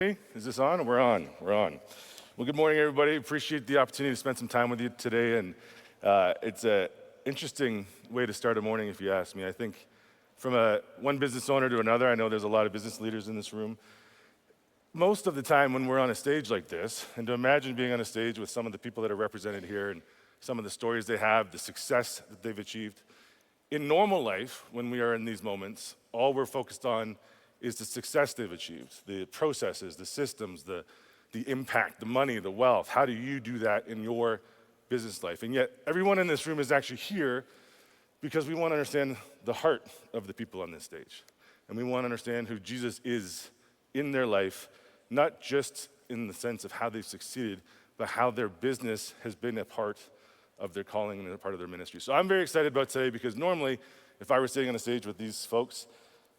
Is this on? We're on. We're on. Well, good morning, everybody. Appreciate the opportunity to spend some time with you today. And it's an interesting way to start a morning, if you ask me. I think from one business owner to another, I know there's a lot of business leaders in this room. Most of the time when we're on a stage like this, and to imagine being on a stage with some of the people that are represented here and some of the stories they have, the success that they've achieved, in normal life, when we are in these moments, all we're focused on is the success they've achieved, the processes, the systems, the impact, the money, the wealth. How do you do that in your business life? And yet, everyone in this room is actually here because we want to understand the heart of the people on this stage. And we want to understand who Jesus is in their life, not just in the sense of how they've succeeded, but how their business has been a part of their calling and a part of their ministry. So I'm very excited about today because normally, if I were sitting on a stage with these folks,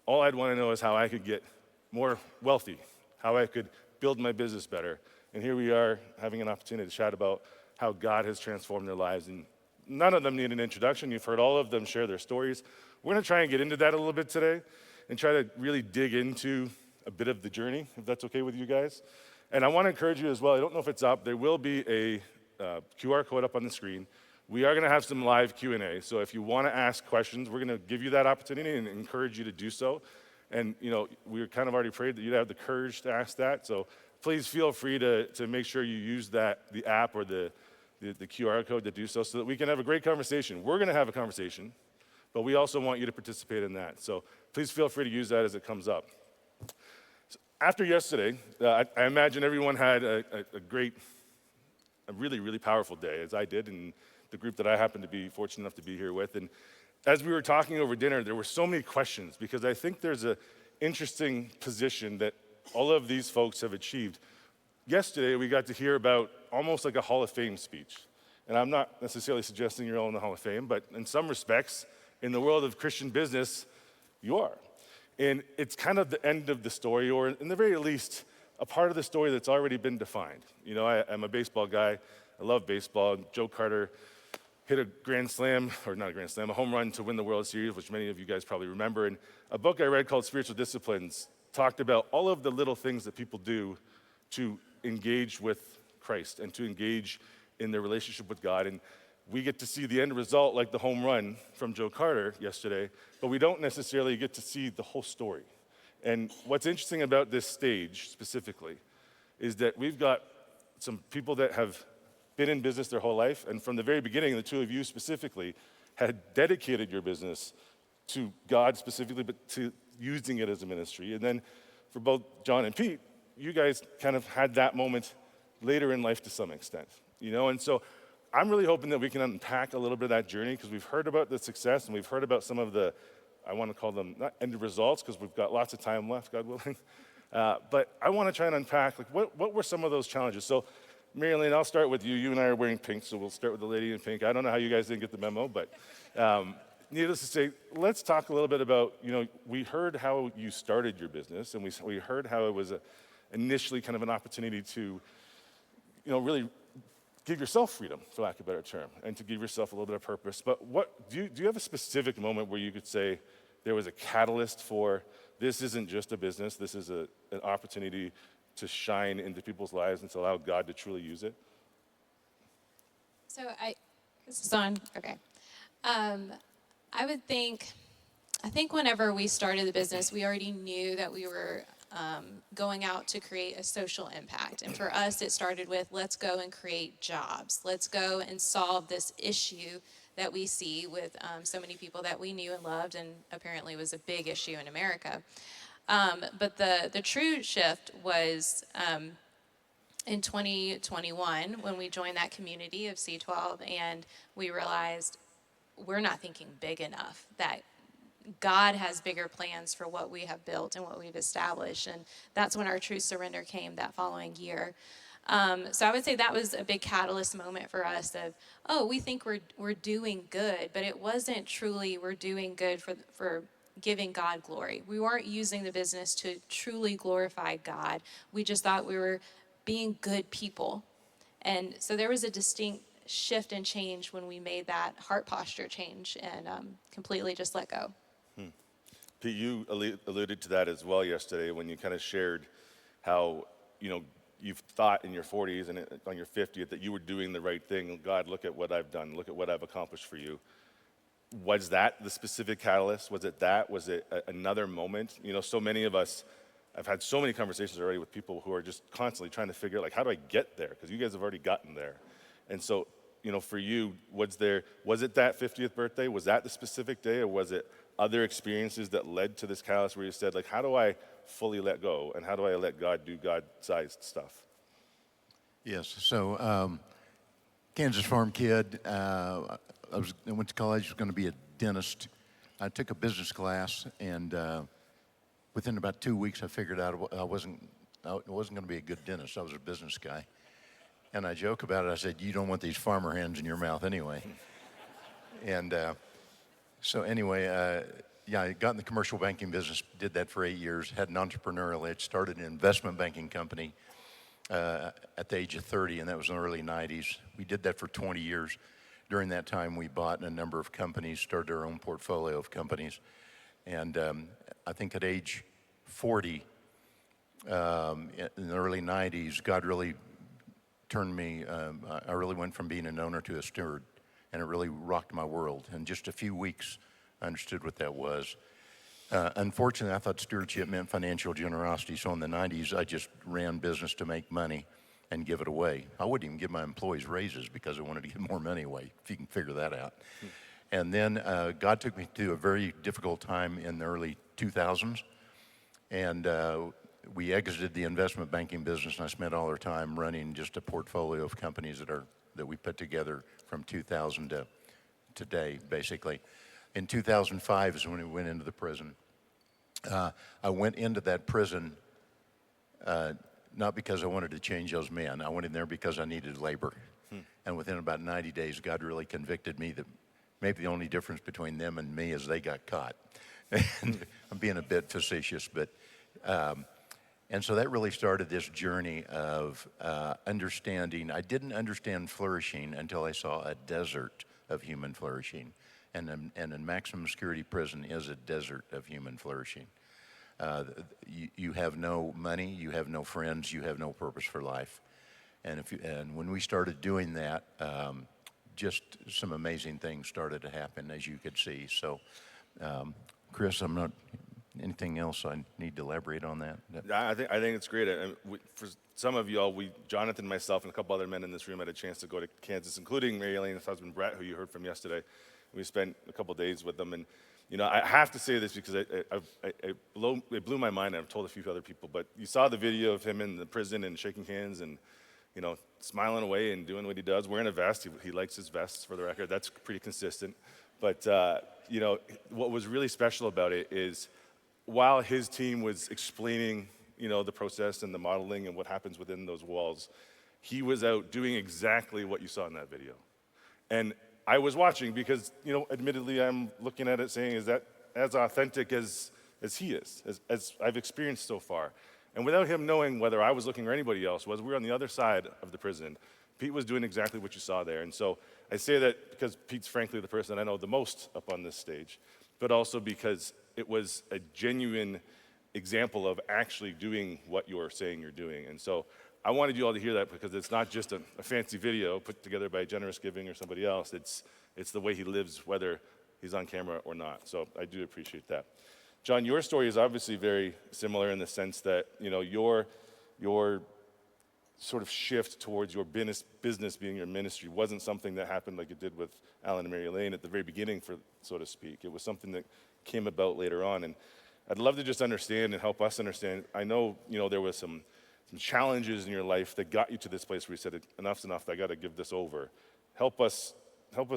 all I'd want to know is how I could get more wealthy, how I could build my business better. And here we are having an opportunity to chat about how God has transformed their lives. And none of them need an introduction. You've heard all of them share their stories. We're going to try and get into that a little bit today and try to really dig into a bit of the journey, if that's okay with you guys. And I want to encourage you as well. I don't know if it's up. There will be a QR code up on the screen. We are going to have some live Q&A, so if you want to ask questions, we're going to give you that opportunity and encourage you to do so. And, we kind of already prayed that you'd have the courage to ask that, so please feel free to make sure you use the app or the QR code to do so that we can have a great conversation. We're going to have a conversation, but we also want you to participate in that. So please feel free to use that as it comes up. So after yesterday, I imagine everyone had a really, really powerful day, as I did, and the group that I happened to be fortunate enough to be here with. And as we were talking over dinner, there were so many questions because I think there's an interesting position that all of these folks have achieved. Yesterday, we got to hear about almost like a Hall of Fame speech. And I'm not necessarily suggesting you're all in the Hall of Fame, but in some respects, in the world of Christian business, you are. And it's kind of the end of the story, or in the very least, a part of the story that's already been defined. I'm a baseball guy. I love baseball. Joe Carter hit a home run to win the World Series, which many of you guys probably remember. And a book I read called Spiritual Disciplines talked about all of the little things that people do to engage with Christ and to engage in their relationship with God. And we get to see the end result like the home run from Joe Carter yesterday, but we don't necessarily get to see the whole story. And what's interesting about this stage specifically is that we've got some people that have been in business their whole life, and from the very beginning, the two of you specifically had dedicated your business to God specifically, but to using it as a ministry. And then for both John and Pete, you guys kind of had that moment later in life to some extent, And so I'm really hoping that we can unpack a little bit of that journey because we've heard about the success and we've heard about some of the, I want to call them not end results because we've got lots of time left, God willing. But I want to try and unpack what were some of those challenges. So Elaine, I'll start with you. You and I are wearing pink, so we'll start with the lady in pink. I don't know how you guys didn't get the memo, but needless to say, let's talk a little bit about, we heard how you started your business, and we heard how it was initially kind of an opportunity to, really give yourself freedom, for lack of a better term, and to give yourself a little bit of purpose. But do you have a specific moment where you could say there was a catalyst for this isn't just a business, this is an opportunity to shine into people's lives and to allow God to truly use it? So this is on, okay. I think whenever we started the business, we already knew that we were going out to create a social impact. And for us, it started with, let's go and create jobs. Let's go and solve this issue that we see with so many people that we knew and loved, and apparently was a big issue in America. But the true shift was in 2021 when we joined that community of C12, and we realized we're not thinking big enough, that God has bigger plans for what we have built and what we've established. And that's when our true surrender came that following year. So I would say that was a big catalyst moment for us of, we think we're doing good, but it wasn't truly we're doing good for giving God glory. We weren't using the business to truly glorify God. We just thought we were being good people. And so there was a distinct shift and change when we made that heart posture change and completely just let go. Pete, you alluded to that as well yesterday when you kind of shared how, you've thought in your 40s and on your 50th that you were doing the right thing. God, look at what I've done. Look at what I've accomplished for you. Was that the specific catalyst? Was it that? Was it another moment? So many of us, I've had so many conversations already with people who are just constantly trying to figure out, like, how do I get there? Because you guys have already gotten there. And so, for you, was it that 50th birthday? Was that the specific day, or was it other experiences that led to this catalyst where you said, like, how do I fully let go, and how do I let God do God-sized stuff? Yes. So, Kansas farm kid. I went to college. Was going to be a dentist. I took a business class, and within about 2 weeks, I figured out I wasn't going to be a good dentist. I was a business guy, and I joke about it. I said, "You don't want these farmer hands in your mouth anyway." And so anyway, yeah, I got in the commercial banking business. Did that for 8 years. Had an entrepreneurial itch. Started an investment banking company at the age of 30, and that was in the early 90s. We did that for 20 years. During that time, we bought a number of companies, started our own portfolio of companies. And I think at age 40, in the early 90s, God really turned me, I really went from being an owner to a steward, and it really rocked my world. In just a few weeks, I understood what that was. Unfortunately, I thought stewardship meant financial generosity, so in the 90s, I just ran business to make money and give it away. I wouldn't even give my employees raises because I wanted to give more money away, if you can figure that out. And then God took me to a very difficult time in the early 2000s, and we exited the investment banking business, and I spent all our time running just a portfolio of companies that we put together from 2000 to today, basically. In 2005 is when we went into the prison. I went into that prison not because I wanted to change those men. I went in there because I needed labor. And within about 90 days, God really convicted me that maybe the only difference between them and me is they got caught. And I'm being a bit facetious, but and so that really started this journey of understanding. I didn't understand flourishing until I saw a desert of human flourishing. And a maximum security prison is a desert of human flourishing. You have no money, you have no friends, you have no purpose for life. And when we started doing that, just some amazing things started to happen, as you could see. So, Chris, anything else I need to elaborate on that? I think it's great. For some of y'all, Jonathan, myself, and a couple other men in this room had a chance to go to Kansas, including Mary Elaine's husband, Brett, who you heard from yesterday. We spent a couple days with them, and I have to say this because it blew my mind. I've told a few other people, but you saw the video of him in the prison and shaking hands and smiling away and doing what he does, wearing a vest. He likes his vests, for the record. That's pretty consistent. But what was really special about it is while his team was explaining the process and the modeling and what happens within those walls, he was out doing exactly what you saw in that video. And I was watching because, admittedly, I'm looking at it saying, is that as authentic as he is, as I've experienced so far? And without him knowing whether I was looking or anybody else was, we were on the other side of the prison. Pete was doing exactly what you saw there. And so I say that because Pete's frankly the person I know the most up on this stage, but also because it was a genuine example of actually doing what you're saying you're doing. And so I wanted you all to hear that because it's not just a fancy video put together by Generous Giving or somebody else. It's the way he lives, whether he's on camera or not. So I do appreciate that. John, your story is obviously very similar in the sense that your sort of shift towards your business being your ministry wasn't something that happened like it did with Alan and Mary Elaine at the very beginning, so to speak. It was something that came about later on, and I'd love to just understand and help us understand. I know there was some challenges in your life that got you to this place where you said, enough's enough, I got to give this over. Help us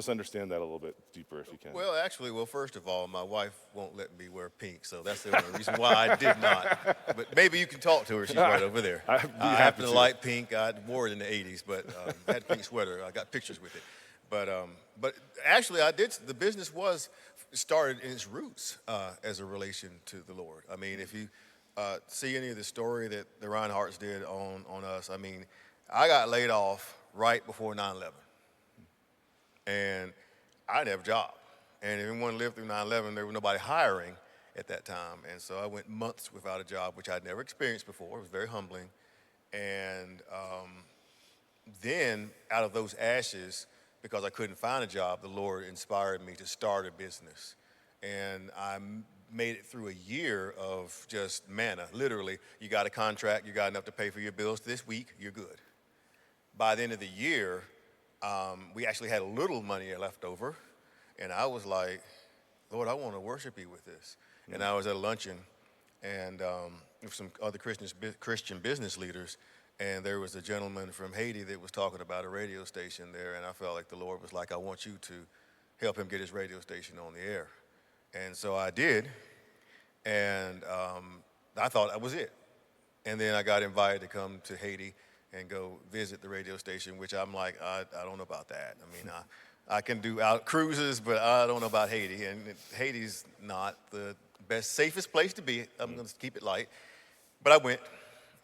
understand that a little bit deeper if you can. Well, first of all, my wife won't let me wear pink, so that's the only reason why I did not. But maybe you can talk to her. She's right over there. I happen to like pink. I wore it in the 80s, but I had a pink sweater. I got pictures with it. But actually, the business was started in its roots as a relation to the Lord. I mean, if you see any of the story that the Reinhardts did on us, I mean, I got laid off right before 9/11. And I didn't have a job. And if anyone lived through 9/11, there was nobody hiring. at that time. And so I went months without a job, which I'd never experienced before. It was very humbling. And then out of those ashes, because I couldn't find a job, the Lord inspired me to start a business. And I made it through a year of just manna. Literally, you got a contract, you got enough to pay for your bills this week, you're good. By the end of the year, we actually had a little money left over. And I was like, Lord, I want to worship you with this. Mm-hmm. And I was at a luncheon and with some other Christian business leaders. And there was a gentleman from Haiti that was talking about a radio station there. And I felt like the Lord was like, I want you to help him get his radio station on the air. And so I did. And I thought that was it. And then I got invited to come to Haiti and go visit the radio station, which I'm like, I don't know about that. I mean, I can do out cruises, but I don't know about Haiti. And Haiti's not the best, safest place to be. I'm going to keep it light. But I went,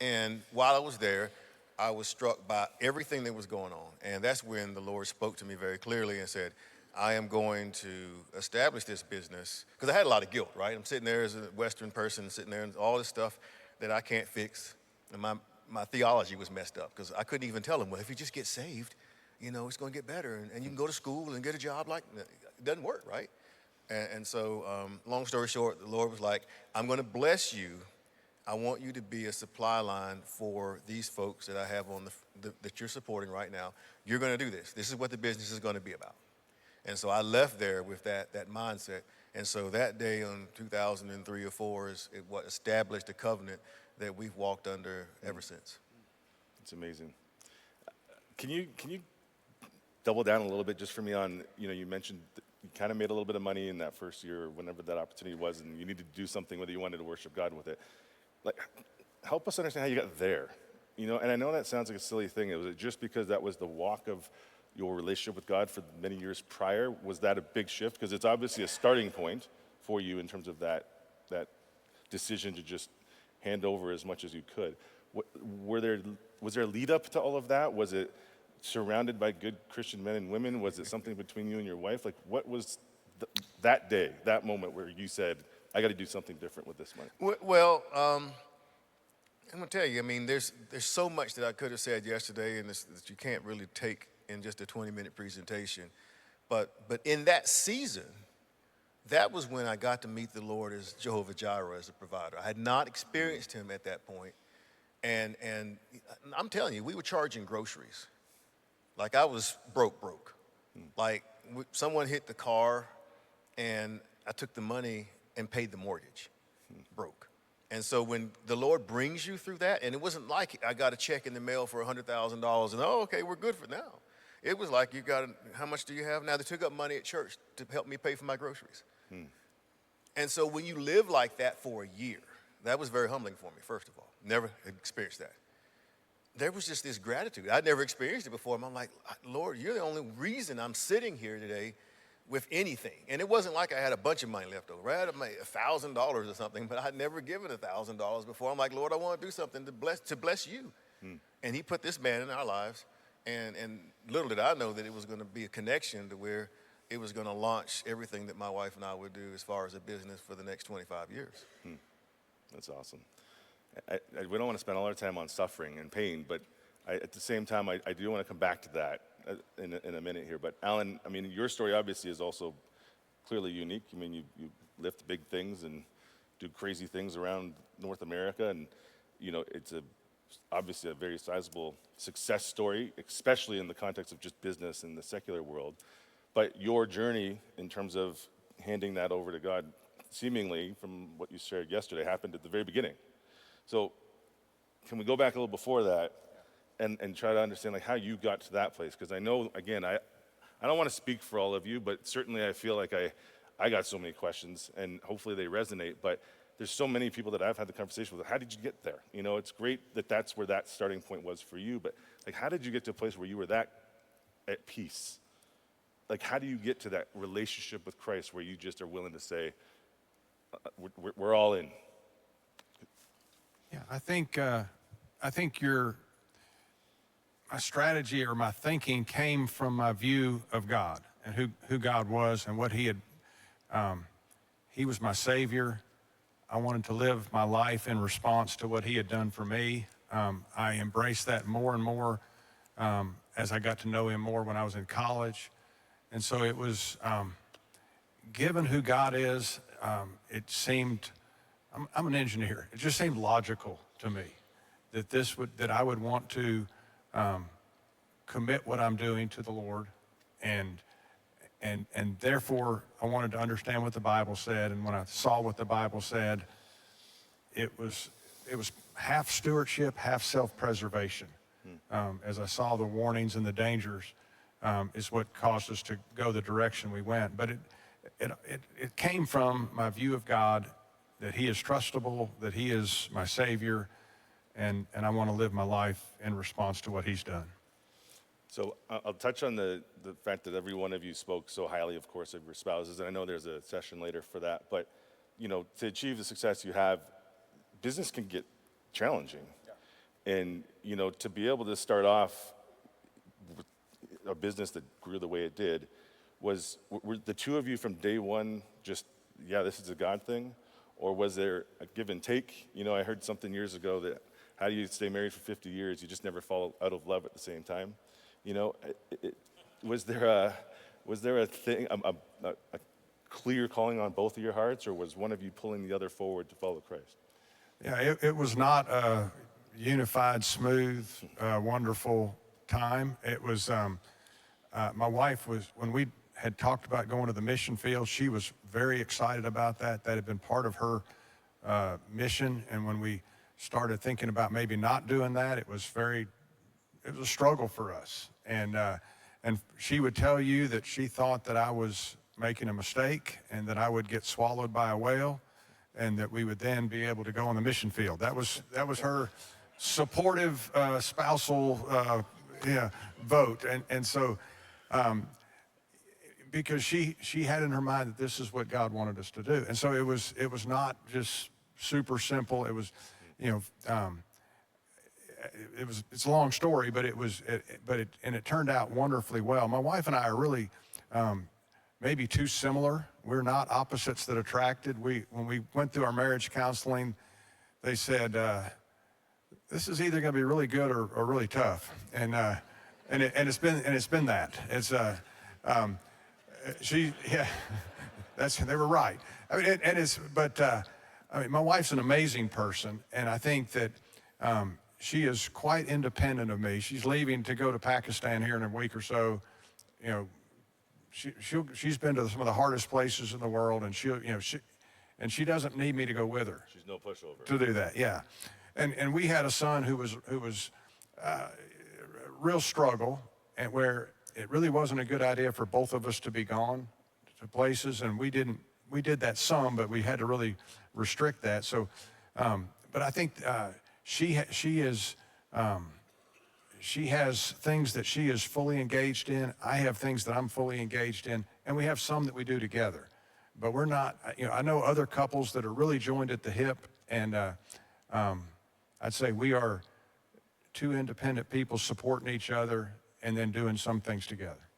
and while I was there, I was struck by everything that was going on. And that's when the Lord spoke to me very clearly and said, I am going to establish this business. Because I had a lot of guilt, right? I'm sitting there as a Western person, sitting there and all this stuff that I can't fix. And my theology was messed up because I couldn't even tell him, well, if you just get saved, you know, it's going to get better. And you can go to school and get a job like that. It doesn't work, right? And so, long story short, the Lord was like, I'm going to bless you. I want you to be a supply line for these folks that I have on that you're supporting right now. You're going to do this. This is what the business is going to be about. And so I left there with that mindset. And so that day in 2003 or 4 is what established a covenant that we've walked under ever since. It's amazing. Can you double down a little bit just for me on, you mentioned you kind of made a little bit of money in that first year, whenever that opportunity was, and you needed to do something, whether you wanted to worship God with it. Like, help us understand how you got there. And I know that sounds like a silly thing. Was it just because that was the walk of your relationship with God for many years prior? Was that a big shift? Because it's obviously a starting point for you in terms of that decision to just hand over as much as you could. Was there a lead up to all of that? Was it surrounded by good Christian men and women? Was it something between you and your wife? Like, what was that day, that moment where you said, I got to do something different with this money? Well, I'm going to tell you, I mean, there's so much that I could have said yesterday and that you can't really take in just a 20-minute presentation. But in that season, that was when I got to meet the Lord as Jehovah Jireh, as a provider. I had not experienced him at that point. And I'm telling you, we were charging groceries. Like, I was broke. Like, someone hit the car, and I took the money and paid the mortgage. Broke. And so when the Lord brings you through that, and it wasn't like I got a check in the mail for $100,000 and, okay, we're good for now. It was like, how much do you have now? They took up money at church to help me pay for my groceries. And so when you live like that for a year, that was very humbling for me, first of all. Never experienced that. There was just this gratitude. I'd never experienced it before. And I'm like, Lord, you're the only reason I'm sitting here today with anything. And it wasn't like I had a bunch of money left over. I had $1,000 or something, but I'd never given $1,000 before. I'm like, Lord, I want to do something to bless you. And he put this man in our lives. And little did I know that it was going to be a connection to where it was going to launch everything that my wife and I would do as far as a business for the next 25 years. That's awesome. We don't want to spend all our time on suffering and pain, but at the same time, I do want to come back to that in a minute here. But Alan, I mean, your story obviously is also clearly unique. I mean, you lift big things and do crazy things around North America, and it's obviously a very sizable success story, especially in the context of just business in the secular world. But your journey in terms of handing that over to God, seemingly, from what you shared yesterday, happened at the very beginning. So can we go back a little before that and try to understand like how you got to that place? Because I know, again, I don't want to speak for all of you, but certainly I feel like I got so many questions, and hopefully they resonate. But there's so many people that I've had the conversation with. How did you get there? It's great that that's where that starting point was for you, but like, how did you get to a place where you were that at peace? Like, how do you get to that relationship with Christ where you just are willing to say, we're all in? Yeah, I think my strategy or my thinking came from my view of God and who God was and what he was my Savior. I wanted to live my life in response to what he had done for me. I embraced that more and more as I got to know him more when I was in college. And so it was, given who God is, it seemed, I'm an engineer. It just seemed logical to me that that I would want to commit what I'm doing to the Lord, and therefore I wanted to understand what the Bible said. And when I saw what the Bible said, it was half stewardship, half self-preservation. As I saw the warnings and the dangers, is what caused us to go the direction we went. But it came from my view of God, that he is trustable, that he is my Savior, and I want to live my life in response to what he's done. So I'll touch on the fact that every one of you spoke so highly, of course, of your spouses, and I know there's a session later for that. But to achieve the success you have, business can get challenging, and to be able to start off with a business that grew the way it did, were the two of you from day one just, yeah, this is a God thing, or was there a give and take? I heard something years ago that how do you stay married for 50 years? You just never fall out of love at the same time. Was there a thing, a clear calling on both of your hearts, or was one of you pulling the other forward to follow Christ? Yeah, it was not a unified, smooth, wonderful time. It was, my wife when we had talked about going to the mission field, she was very excited about that. That had been part of her mission. And when we started thinking about maybe not doing that, it was a struggle for us. And she would tell you that she thought that I was making a mistake and that I would get swallowed by a whale, and that we would then be able to go on the mission field. That was her supportive spousal vote. And so because she had in her mind that this is what God wanted us to do. And so it was not just super simple. It was, it's a long story, but it turned out wonderfully well. My wife and I are really maybe too similar. We're not opposites that attracted. When we went through our marriage counseling, they said, this is either going to be really good or really tough. And it's been that. It's they were right. I mean, my wife's an amazing person, and I think that she is quite independent of me. She's leaving to go to Pakistan here in a week or so. She's been to some of the hardest places in the world, and she doesn't need me to go with her. She's no pushover. To do that, yeah. And we had a son who was real struggle, and where it really wasn't a good idea for both of us to be gone to places, and we did that some, but we had to really restrict that. So, but I think she has things that she is fully engaged in. I have things that I'm fully engaged in, and we have some that we do together. But we're not. I know other couples that are really joined at the hip, and I'd say we are two independent people supporting each other and then doing some things together.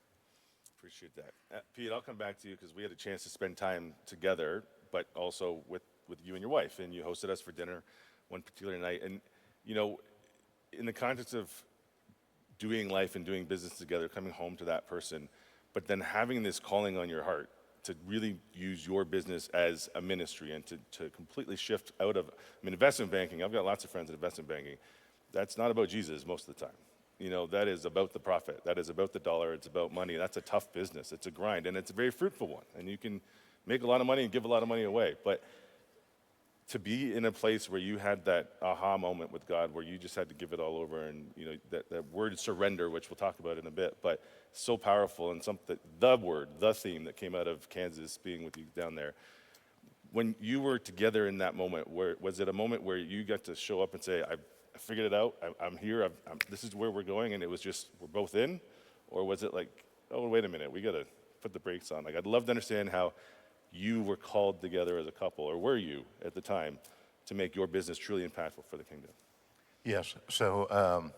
Appreciate that. Pete, I'll come back to you because we had a chance to spend time together, but also with you and your wife, and you hosted us for dinner one particular night. And, in the context of doing life and doing business together, coming home to that person, but then having this calling on your heart to really use your business as a ministry and to completely shift out of, investment banking. I've got lots of friends in investment banking. That's not about Jesus most of the time. That is about the profit. That is about the dollar. It's about money. That's a tough business. It's a grind, and it's a very fruitful one. And you can make a lot of money and give a lot of money away. But to be in a place where you had that aha moment with God, where you just had to give it all over, and that word surrender, which we'll talk about in a bit, but so powerful, and the theme that came out of Kansas, being with you down there. When you were together in that moment, was it a moment where you got to show up and say, I figured it out, I'm here, this is where we're going, and it was just, we're both in? Or was it like, oh, wait a minute, we got to put the brakes on? Like, I'd love to understand how you were called together as a couple, or were you at the time, to make your business truly impactful for the kingdom? Yes. So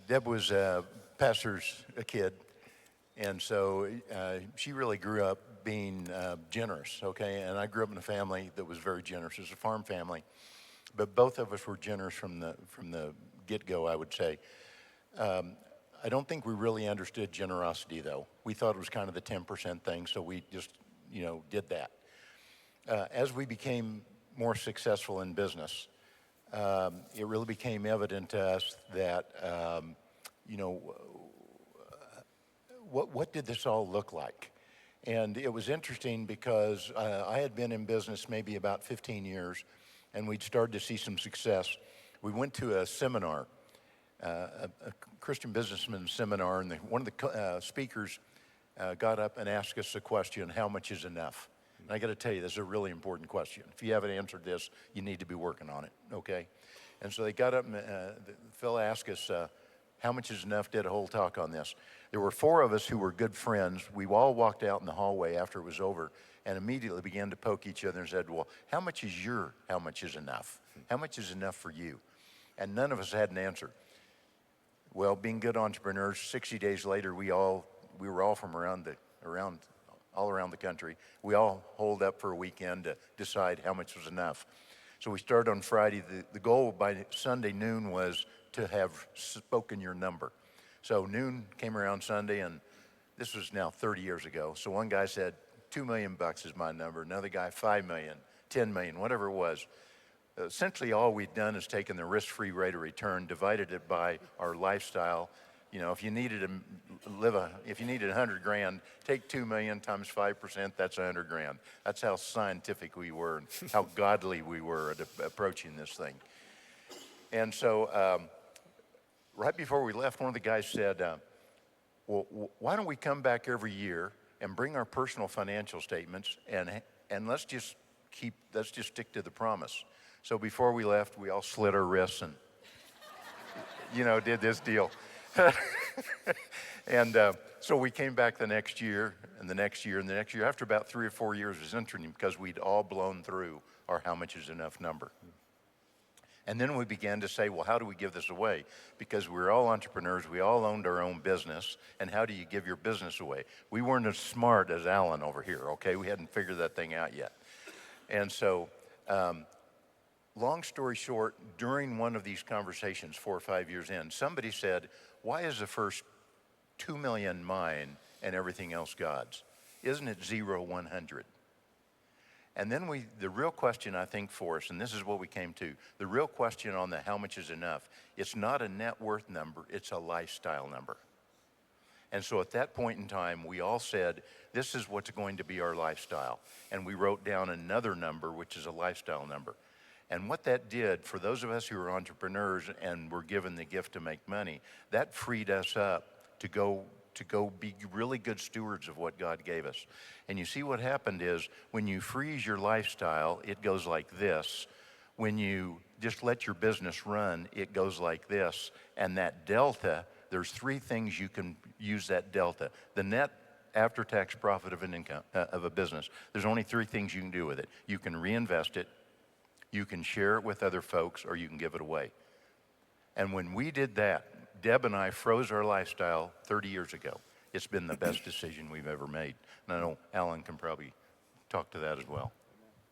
Deb was a pastor's kid, and so she really grew up being generous, okay? And I grew up in a family that was very generous. It was a farm family, but both of us were generous from the get-go, I would say. I don't think we really understood generosity, though. We thought it was kind of the 10% thing, so we just, did that. As we became more successful in business, it really became evident to us that, what did this all look like? And it was interesting because I had been in business maybe about 15 years, and we'd started to see some success. We went to a seminar, a Christian businessman seminar, and one of the speakers got up and asked us a question: how much is enough? And I got to tell you, this is a really important question. If you haven't answered this, you need to be working on it, okay? And so they got up, and the fellow asked us, how much is enough? Did a whole talk on this. There were 4 of us who were good friends. We all walked out in the hallway after it was over and immediately began to poke each other and said, well, how much is enough? How much is enough for you? And none of us had an answer. Well, being good entrepreneurs, 60 days later, we were all from all around the country. We all holed up for a weekend to decide how much was enough. So we started on Friday. The goal by Sunday noon was to have spoken your number. So noon came around Sunday, and this was now 30 years ago. So one guy said, $2 million is my number. Another guy, 5 million, 10 million, whatever it was. Essentially, all we'd done is taken the risk-free rate of return, divided it by our lifestyle. If you needed if you needed 100 grand, take 2 million times 5%, that's 100 grand. That's how scientific we were and how godly we were at approaching this thing. And so right before we left, one of the guys said, well, why don't we come back every year and bring our personal financial statements and let's just stick to the promise. So before we left, we all slit our wrists and, did this deal. And so we came back the next year and the next year and the next year. After about 3 or 4 years, it was interesting because we'd all blown through our how much is enough number. And then we began to say, well, how do we give this away? Because we were all entrepreneurs, we all owned our own business, and how do you give your business away? We weren't as smart as Alan over here, okay? We hadn't figured that thing out yet. And so, long story short, during one of these conversations 4 or 5 years in, somebody said, why is the first 2 million mine and everything else God's? Isn't it 0, 100? And then the real question, I think, for us, and this is what we came to, the real question on the how much is enough, it's not a net worth number, it's a lifestyle number. And so at that point in time, we all said, this is what's going to be our lifestyle. And we wrote down another number, which is a lifestyle number. And what that did, for those of us who are entrepreneurs and were given the gift to make money, that freed us up to go be really good stewards of what God gave us. And you see what happened is, when you freeze your lifestyle, it goes like this. When you just let your business run, it goes like this. And that delta, there's 3 things you can use that delta. The net after-tax profit of an income, of a business, there's only 3 things you can do with it. You can reinvest it, you can share it with other folks, or you can give it away. And when we did that, Deb and I froze our lifestyle 30 years ago. It's been the best decision we've ever made. And I know Alan can probably talk to that as well.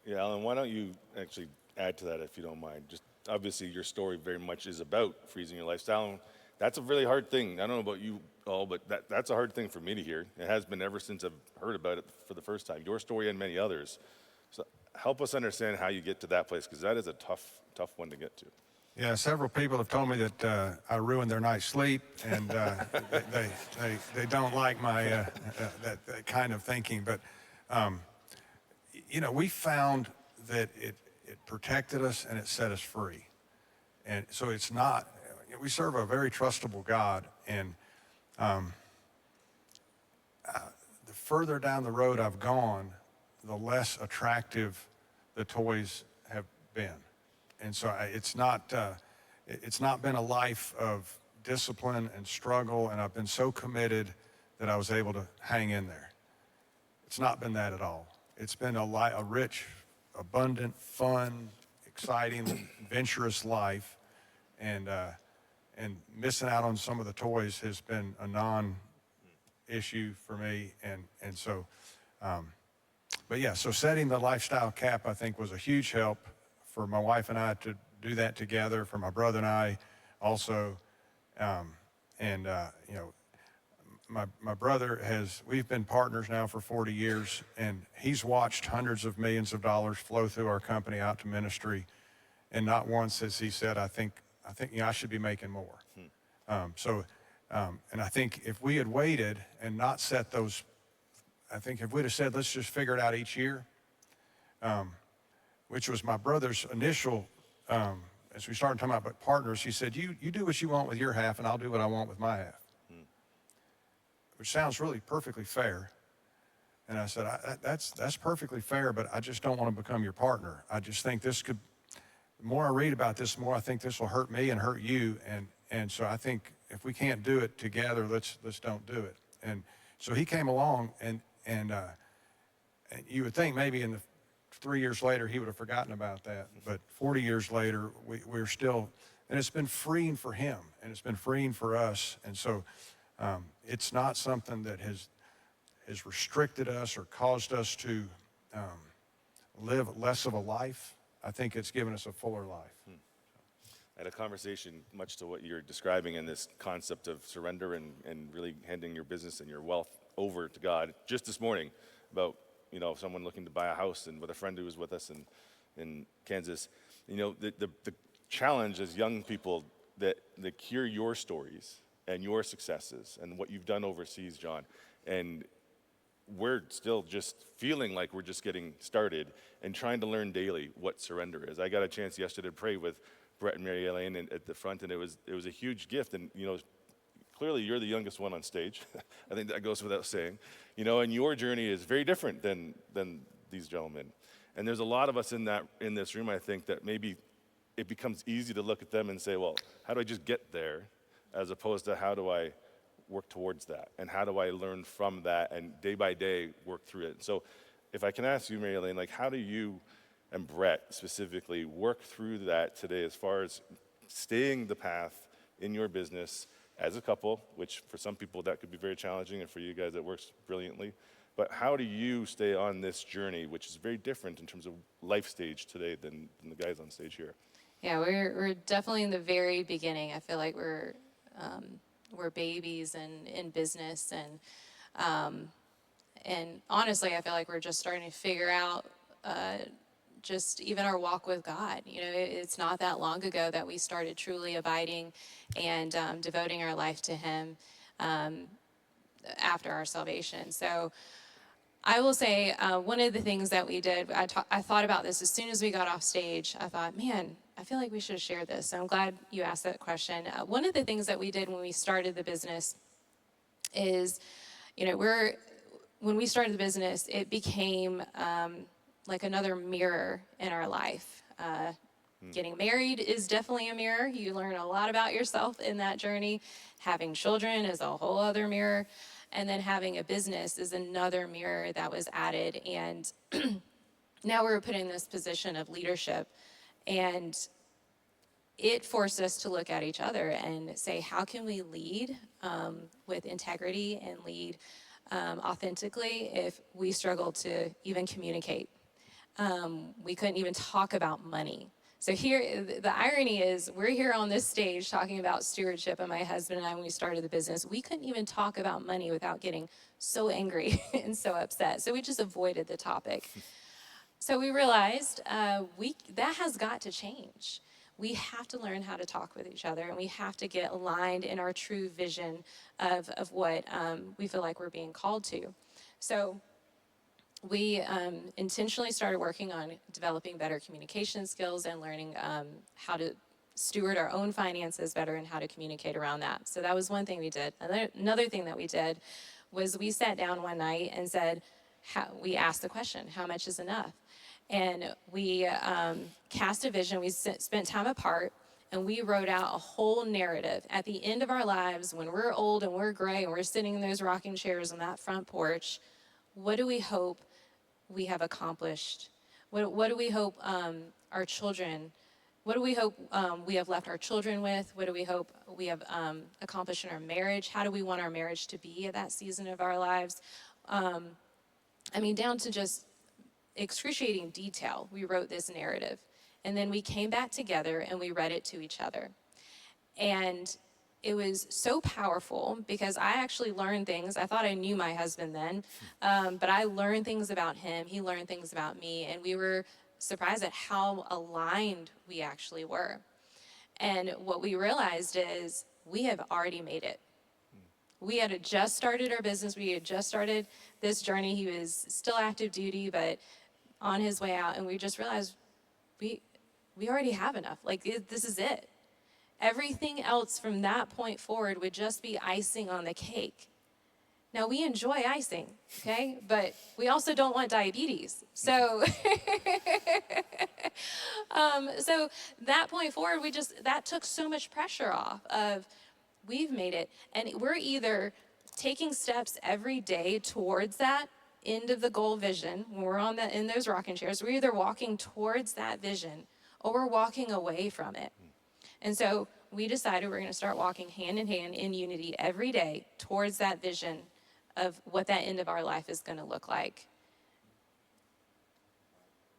Yeah, Alan, why don't you actually add to that if you don't mind? Just obviously your story very much is about freezing your lifestyle. And that's a really hard thing. I don't know about you all, but that's a hard thing for me to hear. It has been ever since I've heard about it for the first time, your story and many others. So help us understand how you get to that place, because that is a tough one to get to. Yeah, several people have told me that I ruined their night's sleep, and they don't like my that kind of thinking. But we found that it protected us and it set us free, and so it's not. We serve a very trustable God, and the further down the road I've gone, the less attractive the toys have been. And so it's not been a life of discipline and struggle, and I've been so committed that I was able to hang in there. It's not been that at all. It's been a rich, abundant, fun, exciting, adventurous life, and missing out on some of the toys has been a non-issue for me, and so But yeah, so setting the lifestyle cap, I think, was a huge help for my wife and I to do that together, for my brother and I also. You know, my brother we've been partners now for 40 years, and he's watched hundreds of millions of dollars flow through our company out to ministry. And not once has he said, I think, you know, I should be making more. And I think if we had waited and not set those, I think if we'd have said, let's just figure it out each year, which was my brother's initial, as we started talking about partners, he said, you do what you want with your half and I'll do what I want with my half. Which sounds really perfectly fair. And I said, that's perfectly fair, but I just don't want to become your partner. I just think this could, the more I read about this, the more I think this will hurt me and hurt you. And so I think if we can't do it together, let's don't do it. And so he came along, and you would think maybe in the 3 years later he would have forgotten about that. But 40 years later, we're still, and it's been freeing for him, and it's been freeing for us. And so it's not something that has restricted us or caused us to live less of a life. I think it's given us a fuller life. I had a conversation much to what you're describing in this concept of surrender and really handing your business and your wealth over to God just this morning about, you know, someone looking to buy a house, and with a friend who was with us in Kansas. You know, the challenge as young people that hear your stories and your successes and what you've done overseas, John, and we're still just feeling like we're just getting started and trying to learn daily what surrender is. I got a chance yesterday to pray with Brett and Mary Elaine at the front, and it was a huge gift. And, you know, clearly you're the youngest one on stage. I think that goes without saying. You know, and your journey is very different than these gentlemen. And there's a lot of us in this room, I think, that maybe it becomes easy to look at them and say, well, how do I just get there? As opposed to how do I work towards that? And how do I learn from that and day by day work through it? So if I can ask you, Mary Elaine, like, how do you and Brett specifically work through that today as far as staying the path in your business as a couple, which for some people that could be very challenging, and for you guys it works brilliantly. But how do you stay on this journey, which is very different in terms of life stage today than the guys on stage here? Yeah, we're definitely in the very beginning. I feel like we're babies in business, and honestly, I feel like we're just starting to figure out just even our walk with God. You know, it's not that long ago that we started truly abiding and devoting our life to Him after our salvation. So I will say one of the things that we did, I thought about this as soon as we got off stage. I thought, man, I feel like we should share this. So I'm glad you asked that question. One of the things that we did when we started the business is, you know, when we started the business, it became like another mirror in our life. Getting married is definitely a mirror. You learn a lot about yourself in that journey. Having children is a whole other mirror. And then having a business is another mirror that was added. And now we're put in this position of leadership. And it forced us to look at each other and say, how can we lead with integrity and lead authentically if we struggle to even communicate? We couldn't even talk about money. So here, the irony is, we're here on this stage talking about stewardship, and my husband and I, when we started the business, we couldn't even talk about money without getting so angry and so upset. So we just avoided the topic. So we realized that has got to change. We have to learn how to talk with each other, and we have to get aligned in our true vision of what we feel like we're being called to. So we intentionally started working on developing better communication skills and learning how to steward our own finances better and how to communicate around that. So that was one thing we did. Another thing that we did was we sat down one night and said, we asked the question, how much is enough? And we cast a vision. We spent time apart, and we wrote out a whole narrative. At the end of our lives, when we're old and we're gray and we're sitting in those rocking chairs on that front porch, what do we hope we have accomplished? What do we hope our children, what do we hope we have left our children with? What do we hope we have accomplished in our marriage? How do we want our marriage to be at that season of our lives? I mean, down to just excruciating detail, we wrote this narrative. And then we came back together and we read it to each other. And it was so powerful because I actually learned things. I thought I knew my husband then, but I learned things about him. He learned things about me. And we were surprised at how aligned we actually were. And what we realized is we have already made it. We had just started our business. We had just started this journey. He was still active duty, but on his way out. And we just realized we already have enough. Like, this is it. Everything else from that point forward would just be icing on the cake. Now, we enjoy icing, okay? But we also don't want diabetes. So, so that point forward, that took so much pressure off of, we've made it. And we're either taking steps every day towards that end of the goal vision, when we're in those rocking chairs, we're either walking towards that vision or we're walking away from it. And so we decided we're going to start walking hand in hand in unity every day towards that vision of what that end of our life is going to look like.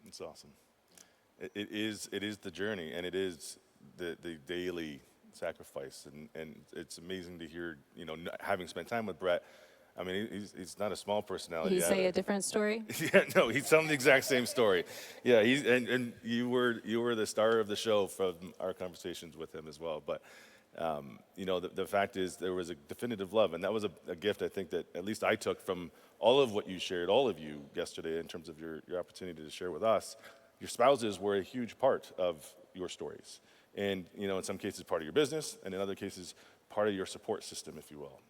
It's awesome. It is the journey, and it is the daily sacrifice, and it's amazing to hear, having spent time with Brett. I mean, he's not a small personality. Did he say a different story? Yeah, no, he's telling the exact same story. Yeah, and you were the star of the show from our conversations with him as well. But the fact is, there was a definitive love, and that was a gift I think that at least I took from all of what you shared, all of you yesterday, in terms of your opportunity to share with us. Your spouses were a huge part of your stories, and in some cases part of your business, and in other cases part of your support system, if you will.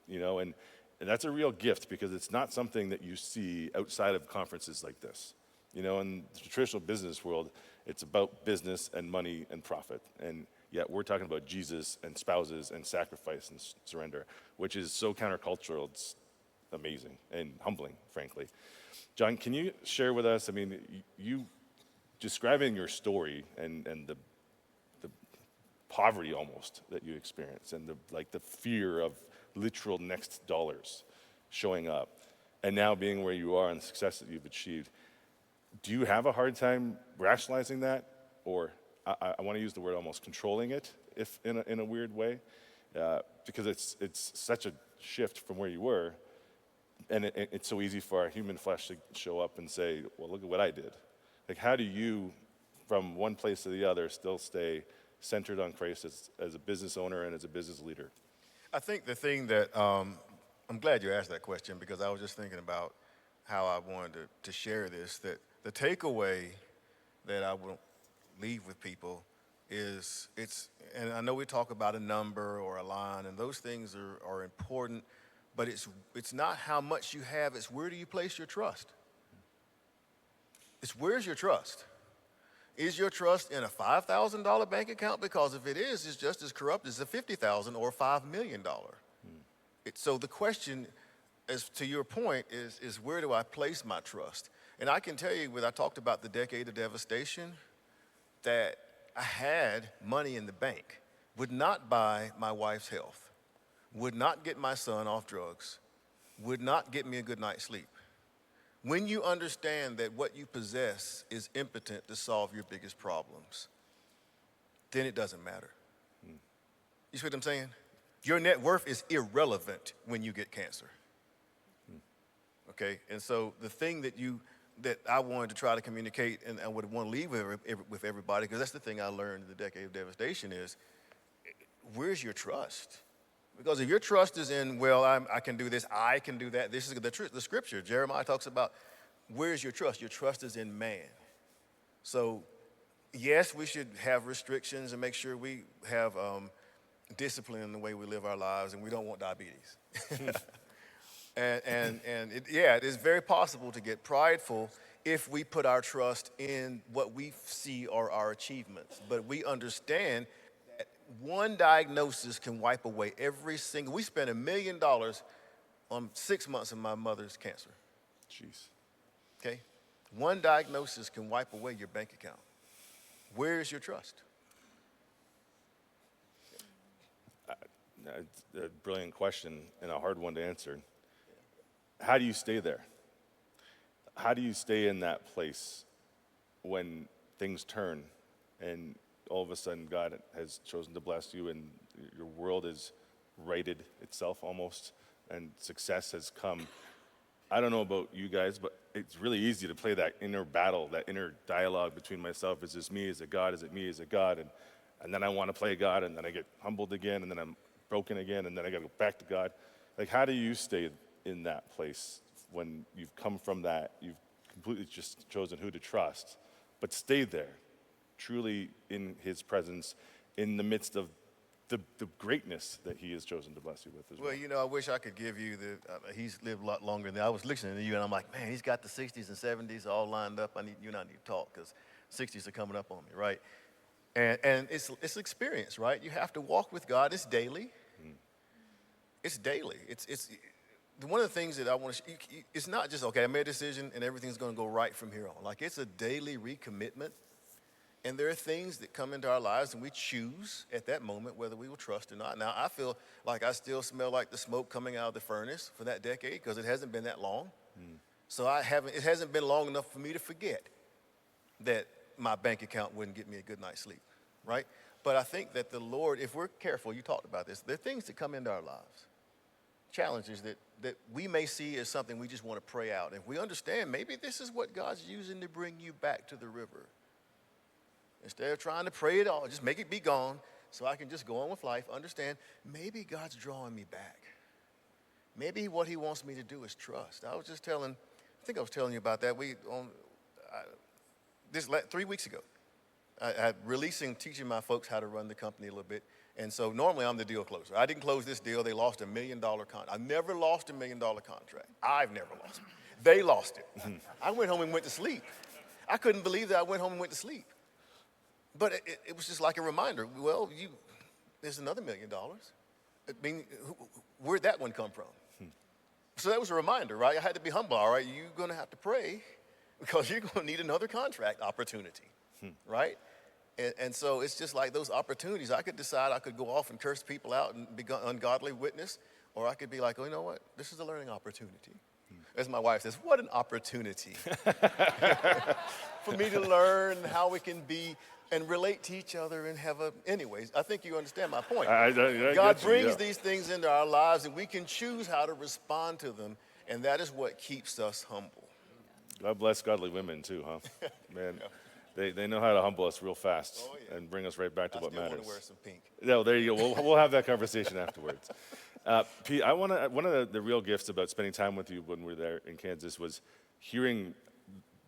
And that's a real gift, because it's not something that you see outside of conferences like this. In the traditional business world, it's about business and money and profit. And yet we're talking about Jesus and spouses and sacrifice and surrender, which is so countercultural. It's amazing and humbling, frankly. John, can you share with us, you describing your story and the poverty almost that you experience, and the fear of literal next dollars showing up, and now being where you are and the success that you've achieved. Do you have a hard time rationalizing that, or I want to use the word almost controlling it, if in a weird way, because it's such a shift from where you were, and it's so easy for our human flesh to show up and say, well, look at what I did. Like, how do you, from one place to the other, still stay centered on Christ as a business owner and as a business leader? I think the thing that, I'm glad you asked that question, because I was just thinking about how I wanted to share this, that the takeaway that I will leave with people is, and I know we talk about a number or a line, and those things are important, but it's not how much you have, it's where do you place your trust? It's where's your trust? Is your trust in a $5,000 bank account? Because if it is, it's just as corrupt as a $50,000 or $5 million. So the question, as to your point, is where do I place my trust? And I can tell you, when I talked about the decade of devastation, that I had money in the bank, would not buy my wife's health, would not get my son off drugs, would not get me a good night's sleep. When you understand that what you possess is impotent to solve your biggest problems, then it doesn't matter. You see what I'm saying? Your net worth is irrelevant when you get cancer. Okay? And so the thing that I wanted to try to communicate, and I would want to leave with everybody, because that's the thing I learned in the decade of devastation, is where's your trust? Because if your trust is in, well, I can do this, I can do that, this is the scripture. Jeremiah talks about, where's your trust? Your trust is in man. So, yes, we should have restrictions and make sure we have discipline in the way we live our lives, and we don't want diabetes. It is very possible to get prideful if we put our trust in what we see are our achievements. But we understand that one diagnosis can wipe away we spent $1 million on 6 months of my mother's cancer. Jeez. Okay? One diagnosis can wipe away your bank account. Where is your trust? It's a brilliant question and a hard one to answer. How do you stay there? how do you stay in that place when things turn and all of a sudden God has chosen to bless you and your world is righted itself almost and success has come? I don't know about you guys, but it's really easy to play that inner battle, that inner dialogue between myself. Is this me? Is it God? Is it me? Is it God? And then I want to play God, and then I get humbled again, and then I'm broken again, and then I got to go back to God. Like, how do you stay in that place when you've come from that? You've completely just chosen who to trust, but stay there, truly in his presence, in the midst of the greatness that he has chosen to bless you with as well. Well, you know, I wish I could give you he's lived a lot longer than I was listening to you, and I'm like, man, he's got the 60s and 70s all lined up. You and I need to talk because 60s are coming up on me, right? And it's experience, right? You have to walk with God. It's daily. It's daily. It's one of the things that I want to, it's not just, okay, I made a decision and everything's going to go right from here on. Like, it's a daily recommitment. And there are things that come into our lives and we choose at that moment whether we will trust or not. Now, I feel like I still smell like the smoke coming out of the furnace for that decade because it hasn't been that long. So it hasn't been long enough for me to forget that my bank account wouldn't get me a good night's sleep, right? But I think that the Lord, if we're careful, you talked about this, there are things that come into our lives, challenges that we may see as something we just want to pray out. If we understand maybe this is what God's using to bring you back to the river. Instead of trying to pray it all, just make it be gone so I can just go on with life. Understand, maybe God's drawing me back. Maybe what he wants me to do is trust. I think I was telling you about that. 3 weeks ago, I teaching my folks how to run the company a little bit. And so normally I'm the deal closer. I didn't close this deal. They lost $1 million contract. I never lost $1 million contract. I've never lost it. They lost it. I went home and went to sleep. I couldn't believe that I went home and went to sleep. But it was just like a reminder. Well, there's another $1 million. I mean, where'd that one come from? So that was a reminder, right? I had to be humble. All right, you're going to have to pray because you're going to need another contract opportunity, right? And so it's just like those opportunities. I could decide I could go off and curse people out and be ungodly witness, or I could be like, oh, you know what? This is a learning opportunity. As my wife says, what an opportunity for me to learn how we can be and relate to each other and anyways, I think you understand my point. God brings these things into our lives and we can choose how to respond to them, and that is what keeps us humble. God bless godly women too, huh? Man, they know how to humble us real fast and bring us right back to what matters. I still want to wear some pink. No, there you go. We'll have that conversation afterwards. Pete, one of the real gifts about spending time with you when we were there in Kansas was hearing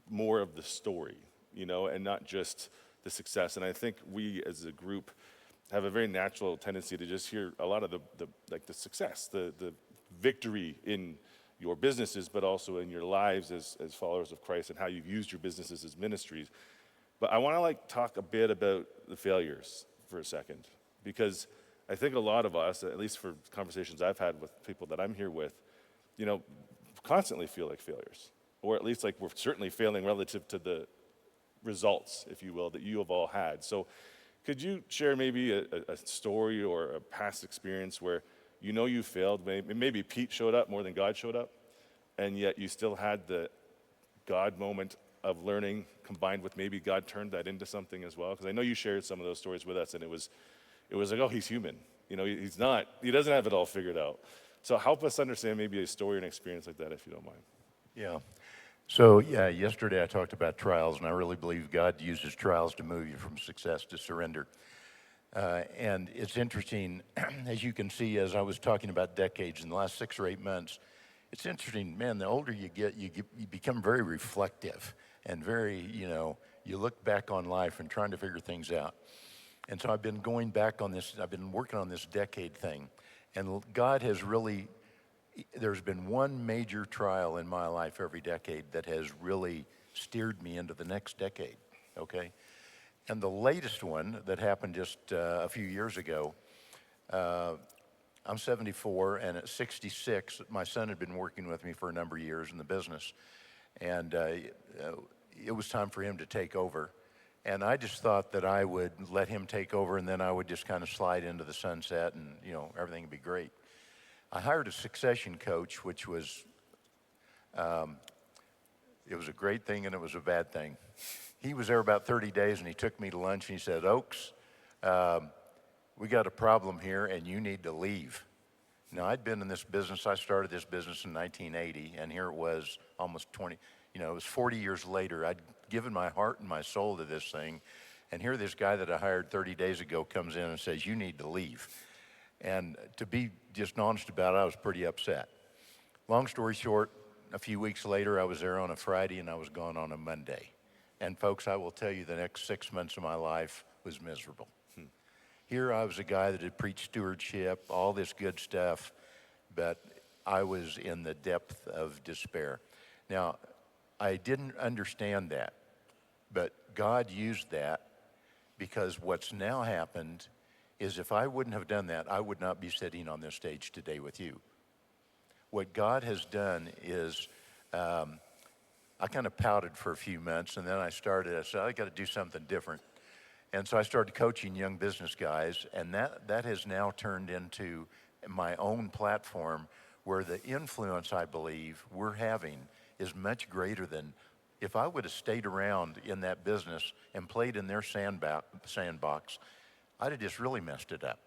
more of the story, and not just the success. And I think we as a group have a very natural tendency to just hear a lot of the success, the victory in your businesses, but also in your lives as followers of Christ and how you've used your businesses as ministries. But I want to talk a bit about the failures for a second, because I think a lot of us, at least for conversations I've had with people that I'm here with, constantly feel like failures, or at least like we're certainly failing relative to the results, if you will, that you have all had. So could you share maybe a story or a past experience where you failed, maybe Pete showed up more than God showed up, and yet you still had the God moment of learning combined with maybe God turned that into something as well? Because I know you shared some of those stories with us, and it was like, oh, he's human. He doesn't have it all figured out. So help us understand maybe a story and experience like that, if you don't mind. Yeah. So, yesterday I talked about trials, and I really believe God uses trials to move you from success to surrender. And it's interesting, as you can see, as I was talking about decades in the last 6 or 8 months, it's interesting, man, the older you get, you become very reflective and very, you look back on life and trying to figure things out. And so I've been going back on this, I've been working on this decade thing, and God has really, there's been one major trial in my life every decade that has really steered me into the next decade, okay? And the latest one that happened just a few years ago, I'm 74, and at 66, my son had been working with me for a number of years in the business, and it was time for him to take over. And I just thought that I would let him take over, and then I would just kind of slide into the sunset, and everything would be great. I hired a succession coach, which was It was a great thing and it was a bad thing. He was there about 30 days and he took me to lunch and he said, Ochs, we got a problem here and you need to leave. Now, I'd been in this business. I started this business in 1980, and here it was almost 20, it was 40 years later. I'd given my heart and my soul to this thing, and here this guy that I hired 30 days ago comes in and says, you need to leave. And to be just honest about it, I was pretty upset. Long story short, a few weeks later, I was there on a Friday, and I was gone on a Monday. And folks, I will tell you, the next 6 months of my life was miserable. Here I was a guy that had preached stewardship, all this good stuff, but I was in the depth of despair. Now, I didn't understand that, but God used that because what's now happened is if I wouldn't have done that, I would not be sitting on this stage today with you. What God has done is I kind of pouted for a few months, and then I said, I got to do something different. And so I started coaching young business guys, and that has now turned into my own platform where the influence I believe we're having is much greater than if I would have stayed around in that business and played in their sandbox, I'd have just really messed it up.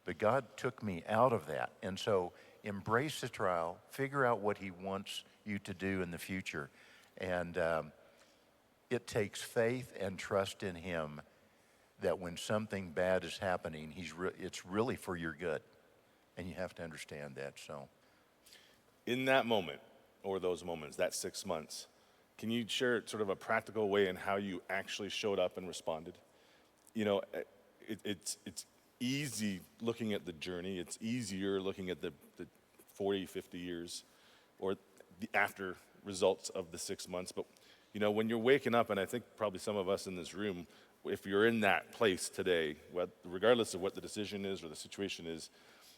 But God took me out of that. And so embrace the trial, figure out what he wants you to do in the future. And it takes faith and trust in him that when something bad is happening, it's really for your good. And you have to understand that, so. In that moment, or those moments, that 6 months, can you share sort of a practical way in how you actually showed up and responded? It's easy looking at the journey. It's easier looking at the 40, 50 years or the after results of the 6 months. But, when you're waking up, and I think probably some of us in this room, if you're in that place today, regardless of what the decision is or the situation is,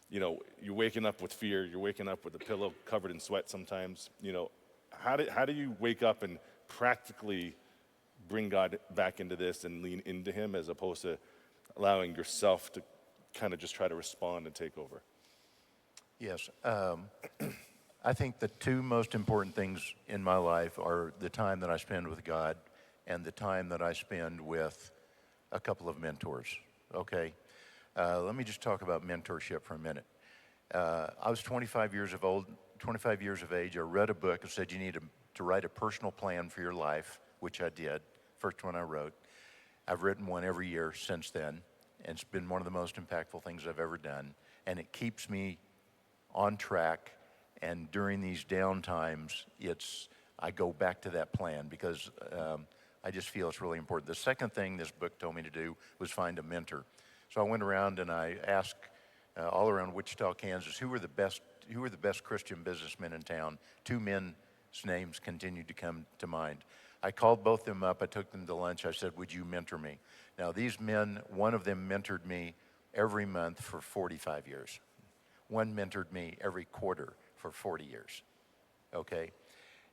you're waking up with fear. You're waking up with a pillow covered in sweat sometimes. How do you wake up and practically bring God back into this and lean into him as opposed to allowing yourself to kind of just try to respond and take over? Yes. I think the two most important things in my life are the time that I spend with God and the time that I spend with a couple of mentors, okay? Let me just talk about mentorship for a minute. I was 25 years of age. I read a book that said you need to write a personal plan for your life, which I did, first one I wrote. I've written one every year since then, and it's been one of the most impactful things I've ever done, and it keeps me on track. And during these down times, I go back to that plan because I just feel it's really important. The second thing this book told me to do was find a mentor. So I went around and I asked all around Wichita, Kansas, who were the best Christian businessmen in town. Two men's names continued to come to mind. I called both of them up. I took them to lunch. I said, would you mentor me? Now, these men, one of them mentored me every month for 45 years. One mentored me every quarter for 40 years, okay?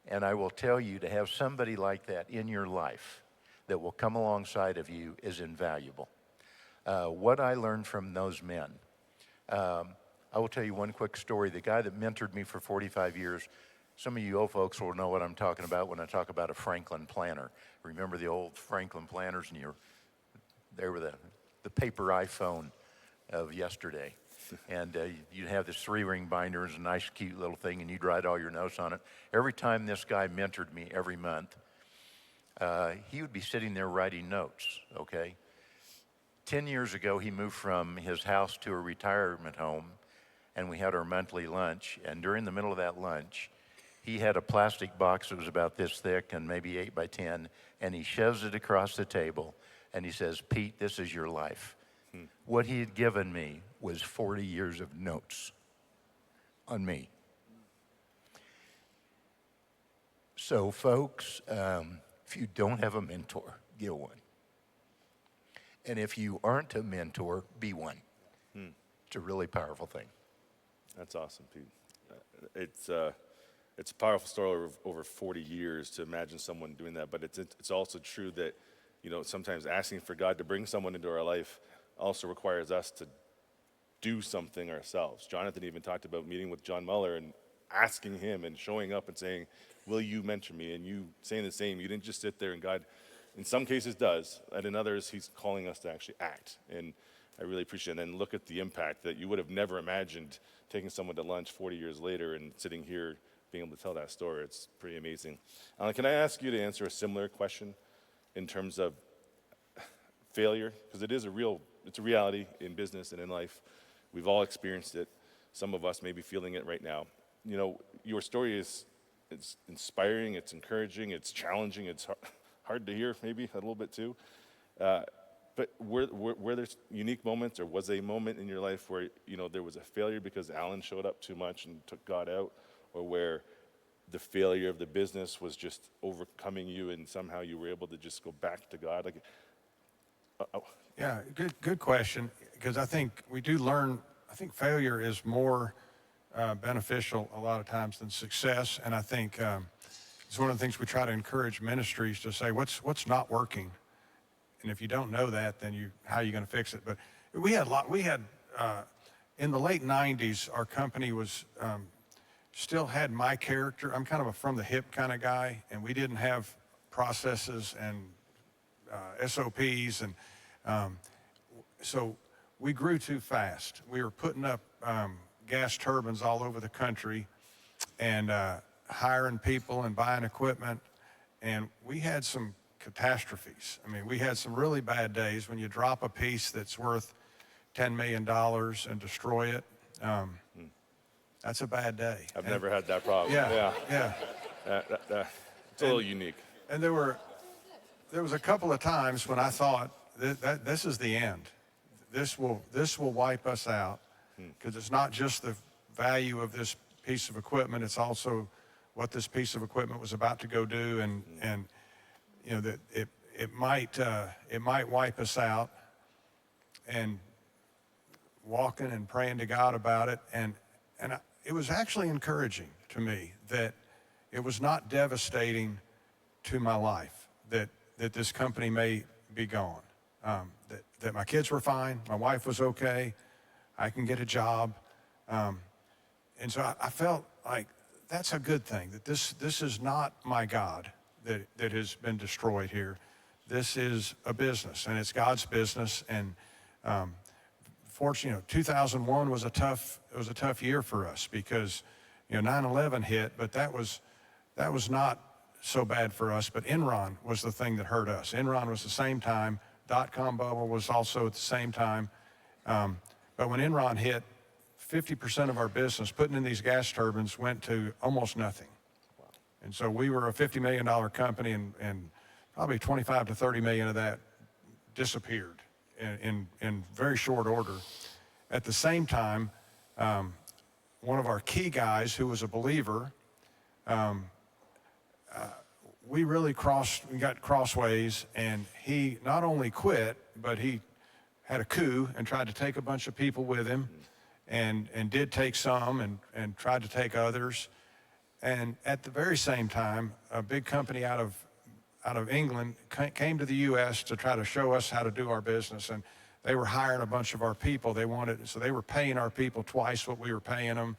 And I will tell you, to have somebody like that in your life that will come alongside of you is invaluable. What I learned from those men, I will tell you one quick story. The guy that mentored me for 45 years, some of you old folks will know what I'm talking about when I talk about a Franklin planner. Remember the old Franklin planners, and they were the paper iPhone of yesterday. And you'd have this 3-ring binder, it was a nice, cute little thing, and you'd write all your notes on it. Every time this guy mentored me every month, he would be sitting there writing notes, okay? 10 years ago, he moved from his house to a retirement home, and we had our monthly lunch. And during the middle of that lunch, he had a plastic box that was about this thick and maybe 8 by 10, and he shoves it across the table, and he says, Pete, this is your life. What he had given me was 40 years of notes on me. So, folks, if you don't have a mentor, get one. And if you aren't a mentor, be one. It's a really powerful thing. That's awesome, Pete. It's a powerful story over 40 years to imagine someone doing that, but it's also true that, sometimes asking for God to bring someone into our life also requires us to do something ourselves. Jonathan even talked about meeting with John Muller, and asking him and showing up and saying, will you mentor me? And you saying the same. You didn't just sit there, and God, in some cases, does. And in others, he's calling us to actually act. And I really appreciate it. And look at the impact that you would have never imagined taking someone to lunch 40 years later and sitting here being able to tell that story. It's pretty amazing. Can I ask you to answer a similar question in terms of failure? Because it's a reality in business and in life. We've all experienced it. Some of us may be feeling it right now. You know, your story it's inspiring, it's encouraging, it's challenging, it's hard to hear maybe a little bit too. But were there unique moments, or was a moment in your life where, you know, there was a failure because Alan showed up too much and took God out, or where the failure of the business was just overcoming you and somehow you were able to just go back to God? Like, Yeah, good question, because I think we do learn, I think failure is more beneficial a lot of times than success, and I think it's one of the things we try to encourage ministries to say, what's not working? And if you don't know that, then how are you going to fix it? But we had in the late 90s, our company was still had my character. I'm kind of a from the hip kind of guy, and we didn't have processes and SOPs, and so we grew too fast. We were putting up gas turbines all over the country and hiring people and buying equipment, and we had some catastrophes. I mean, we had some really bad days when you drop a piece that's worth $10 million and destroy it. That's a bad day. I've never had that problem. Yeah. It's a little unique. And there was a couple of times when I thought that this is the end. This will wipe us out, because it's not just the value of this piece of equipment, it's also what this piece of equipment was about to go do, and you know, that it might wipe us out. And walking and praying to God about it, and it was actually encouraging to me that it was not devastating to my life that this company may be gone, that my kids were fine, my wife was okay, I can get a job, and so I felt like that's a good thing, that this is not my God that has been destroyed here. This is a business, and it's God's business. And fortunately, 2001 was a tough year for us, because 9/11 hit, but that was not so bad for us. But Enron was the thing that hurt us. Enron was the same time. .com bubble was also at the same time. But when Enron hit, 50% of our business putting in these gas turbines went to almost nothing. And so we were a $50 million company, and probably 25 to 30 million of that disappeared in very short order. At the same time, one of our key guys who was a believer, we got crossways, and he not only quit, but he had a coup and tried to take a bunch of people with him, and did take some and tried to take others. And at the very same time, a big company out of England came to the U.S. to try to show us how to do our business, and they were hiring a bunch of our people. So they were paying our people twice what we were paying them,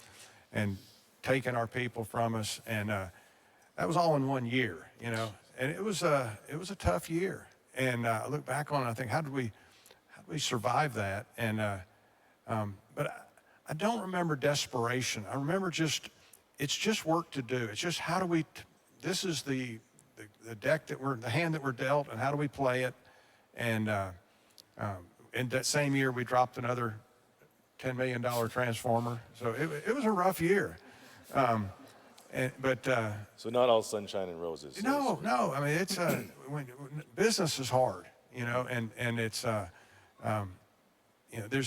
and taking our people from us. And that was all in 1 year, And it was a tough year. And I look back on it, and I think, how did we survive that? And but I don't remember desperation. I remember it's just work to do. It's just this is the deck the hand that we're dealt, and how do we play it? And in that same year, we dropped another $10 million transformer. So it was a rough year. So not all sunshine and roses. No. I mean, it's when business is hard, and it's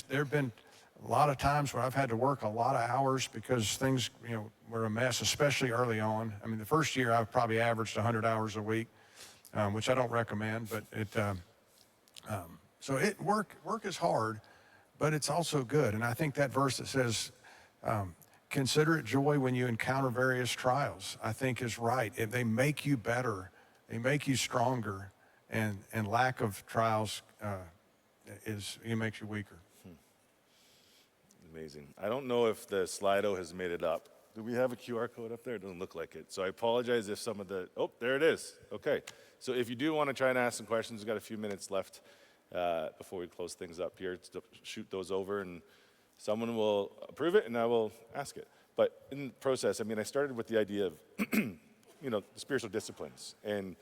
there've been a lot of times where I've had to work a lot of hours because things, were a mess, especially early on. I mean, the first year I probably averaged 100 hours a week, which I don't recommend, but so work is hard, but it's also good. And I think that verse that says, consider it joy when you encounter various trials, I think is right. They make you better, they make you stronger, and lack of trials makes you weaker. Amazing. I don't know if the Slido has made it up, Do we have a QR code up there? It doesn't look like it. So I apologize if some of the, oh, there it is. Okay. So if you do want to try and ask some questions, we've got a few minutes left before we close things up here. To shoot those over and someone will approve it and I will ask it. But in the process, I mean, I started with the idea of, the spiritual disciplines. And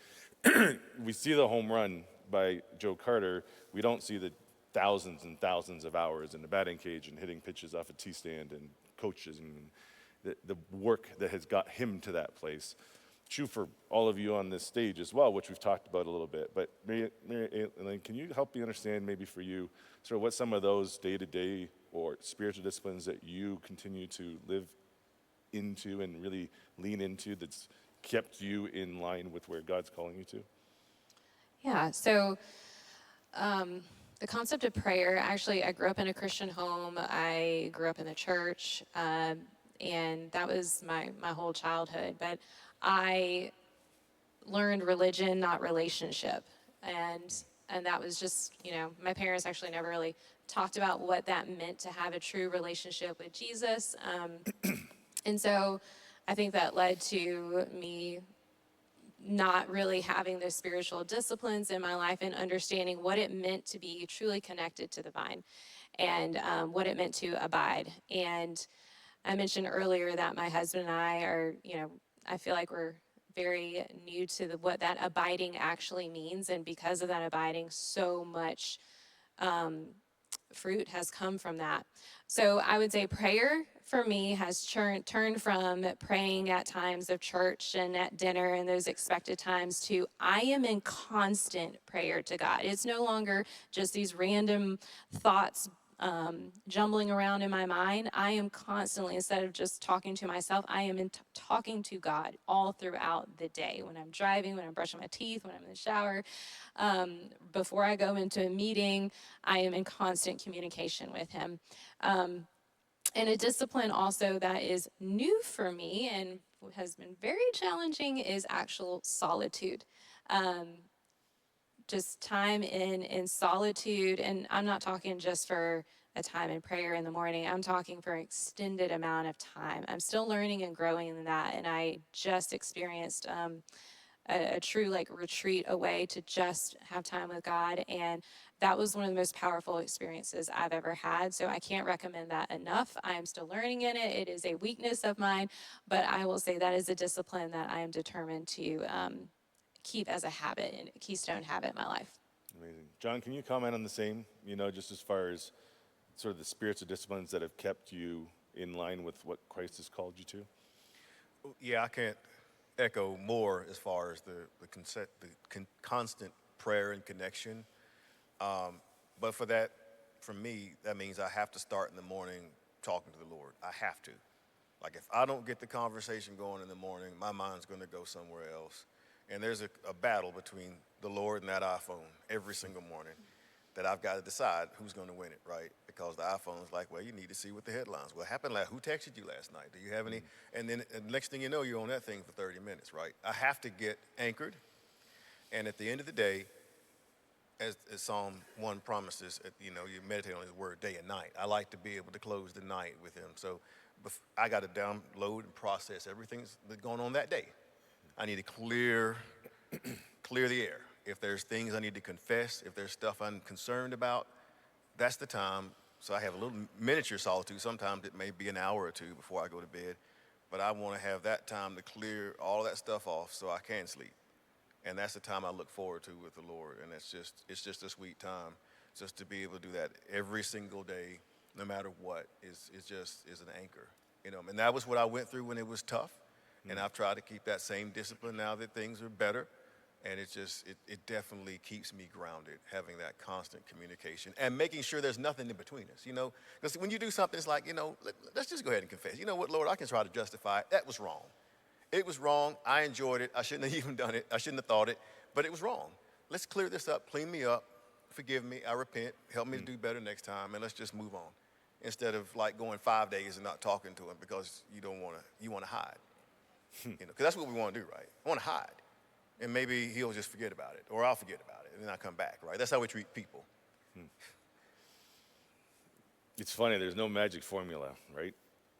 we see the home run by Joe Carter. We don't see the thousands and thousands of hours in the batting cage and hitting pitches off a tee stand and coaches and the work that has got him to that place. True for all of you on this stage as well, which we've talked about a little bit. But Mary Elaine, can you help me understand maybe for you sort of what some of those day-to-day or spiritual disciplines that you continue to live into and really lean into that's kept you in line with where God's calling you to? Yeah, so the concept of prayer, actually, I grew up in a Christian home. I grew up in the church, and that was my whole childhood. But I learned religion, not relationship. And that was just, my parents actually never really talked about what that meant to have a true relationship with Jesus. And so I think that led to me not really having those spiritual disciplines in my life and understanding what it meant to be truly connected to the vine and what it meant to abide. And I mentioned earlier that my husband and I are, I feel like we're very new to what that abiding actually means. And because of that abiding, so much fruit has come from that. So I would say prayer for me has turned from praying at times of church and at dinner and those expected times to I am in constant prayer to God. It's no longer just these random thoughts jumbling around in my mind. I am constantly, instead of just talking to myself, I am talking to God all throughout the day. When I'm driving, when I'm brushing my teeth, when I'm in the shower, before I go into a meeting, I am in constant communication with Him. And a discipline also that is new for me and has been very challenging is actual solitude. Just time in solitude, and I'm not talking just for a time in prayer in the morning. I'm talking for an extended amount of time. I'm still learning and growing in that, and I just experienced a true retreat away to just have time with God, and that was one of the most powerful experiences I've ever had. So I can't recommend that enough. I am still learning in it. It is a weakness of mine, but I will say that is a discipline that I am determined to keep as a habit and a keystone habit in my life. Amazing. John, can you comment on the same, just as far as sort of the spiritual disciplines that have kept you in line with what Christ has called you to? Yeah, I can't echo more as far as the constant prayer and connection. But for me, that means I have to start in the morning talking to the Lord. I have to. Like if I don't get the conversation going in the morning, my mind's going to go somewhere else. And there's a battle between the Lord and that iPhone every single morning that I've got to decide who's going to win it, right? Because the iPhone's like, well, you need to see what the headlines. What happened who texted you last night? Do you have any? And then the next thing you know, you're on that thing for 30 minutes, right? I have to get anchored. And at the end of the day, as Psalm 1 promises, you meditate on His word day and night. I like to be able to close the night with Him. So I got to download and process everything that's going on that day. I need to clear the air. If there's things I need to confess, if there's stuff I'm concerned about, that's the time. So I have a little miniature solitude. Sometimes it may be an hour or two before I go to bed, but I want to have that time to clear all that stuff off so I can sleep. And that's the time I look forward to with the Lord. And it's just a sweet time just to be able to do that every single day, no matter what, is an anchor. And that was what I went through when it was tough. And I've tried to keep that same discipline now that things are better. And it definitely keeps me grounded, having that constant communication and making sure there's nothing in between us, Because when you do something, it's like, let's just go ahead and confess. You know what, Lord, I can try to justify it. That was wrong. It was wrong. I enjoyed it. I shouldn't have even done it. I shouldn't have thought it, but it was wrong. Let's clear this up, clean me up, forgive me, I repent, help me to do better next time, and let's just move on. Instead of going 5 days and not talking to him because you want to hide. Because that's what we want to do, right? I want to hide. And maybe he'll just forget about it, or I'll forget about it, and then I come back, right? That's how we treat people. It's funny, there's no magic formula, right?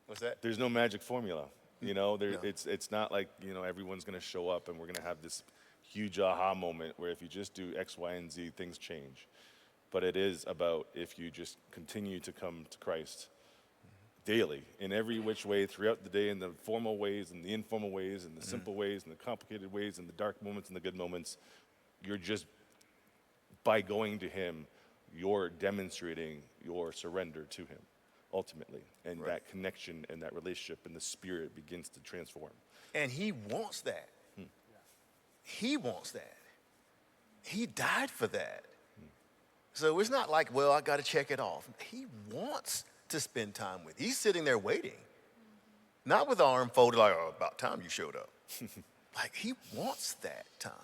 What's that? There's no magic formula. No. It's not like, everyone's going to show up and we're going to have this huge aha moment where if you just do X, Y, and Z, things change. But it is about if you just continue to come to Christ daily in every which way throughout the day, in the formal ways and the informal ways and the simple ways and the complicated ways and the dark moments and the good moments. You're just, by going to him, you're demonstrating your surrender to him ultimately, and Right. that connection and that relationship and the spirit begins to transform. And he wants that. He wants that. He died for that. So it's not like, well, I got to check it off. He wants to spend time with you. He's sitting there waiting. Not with arm folded like, oh, about time you showed up. Like, he wants that time.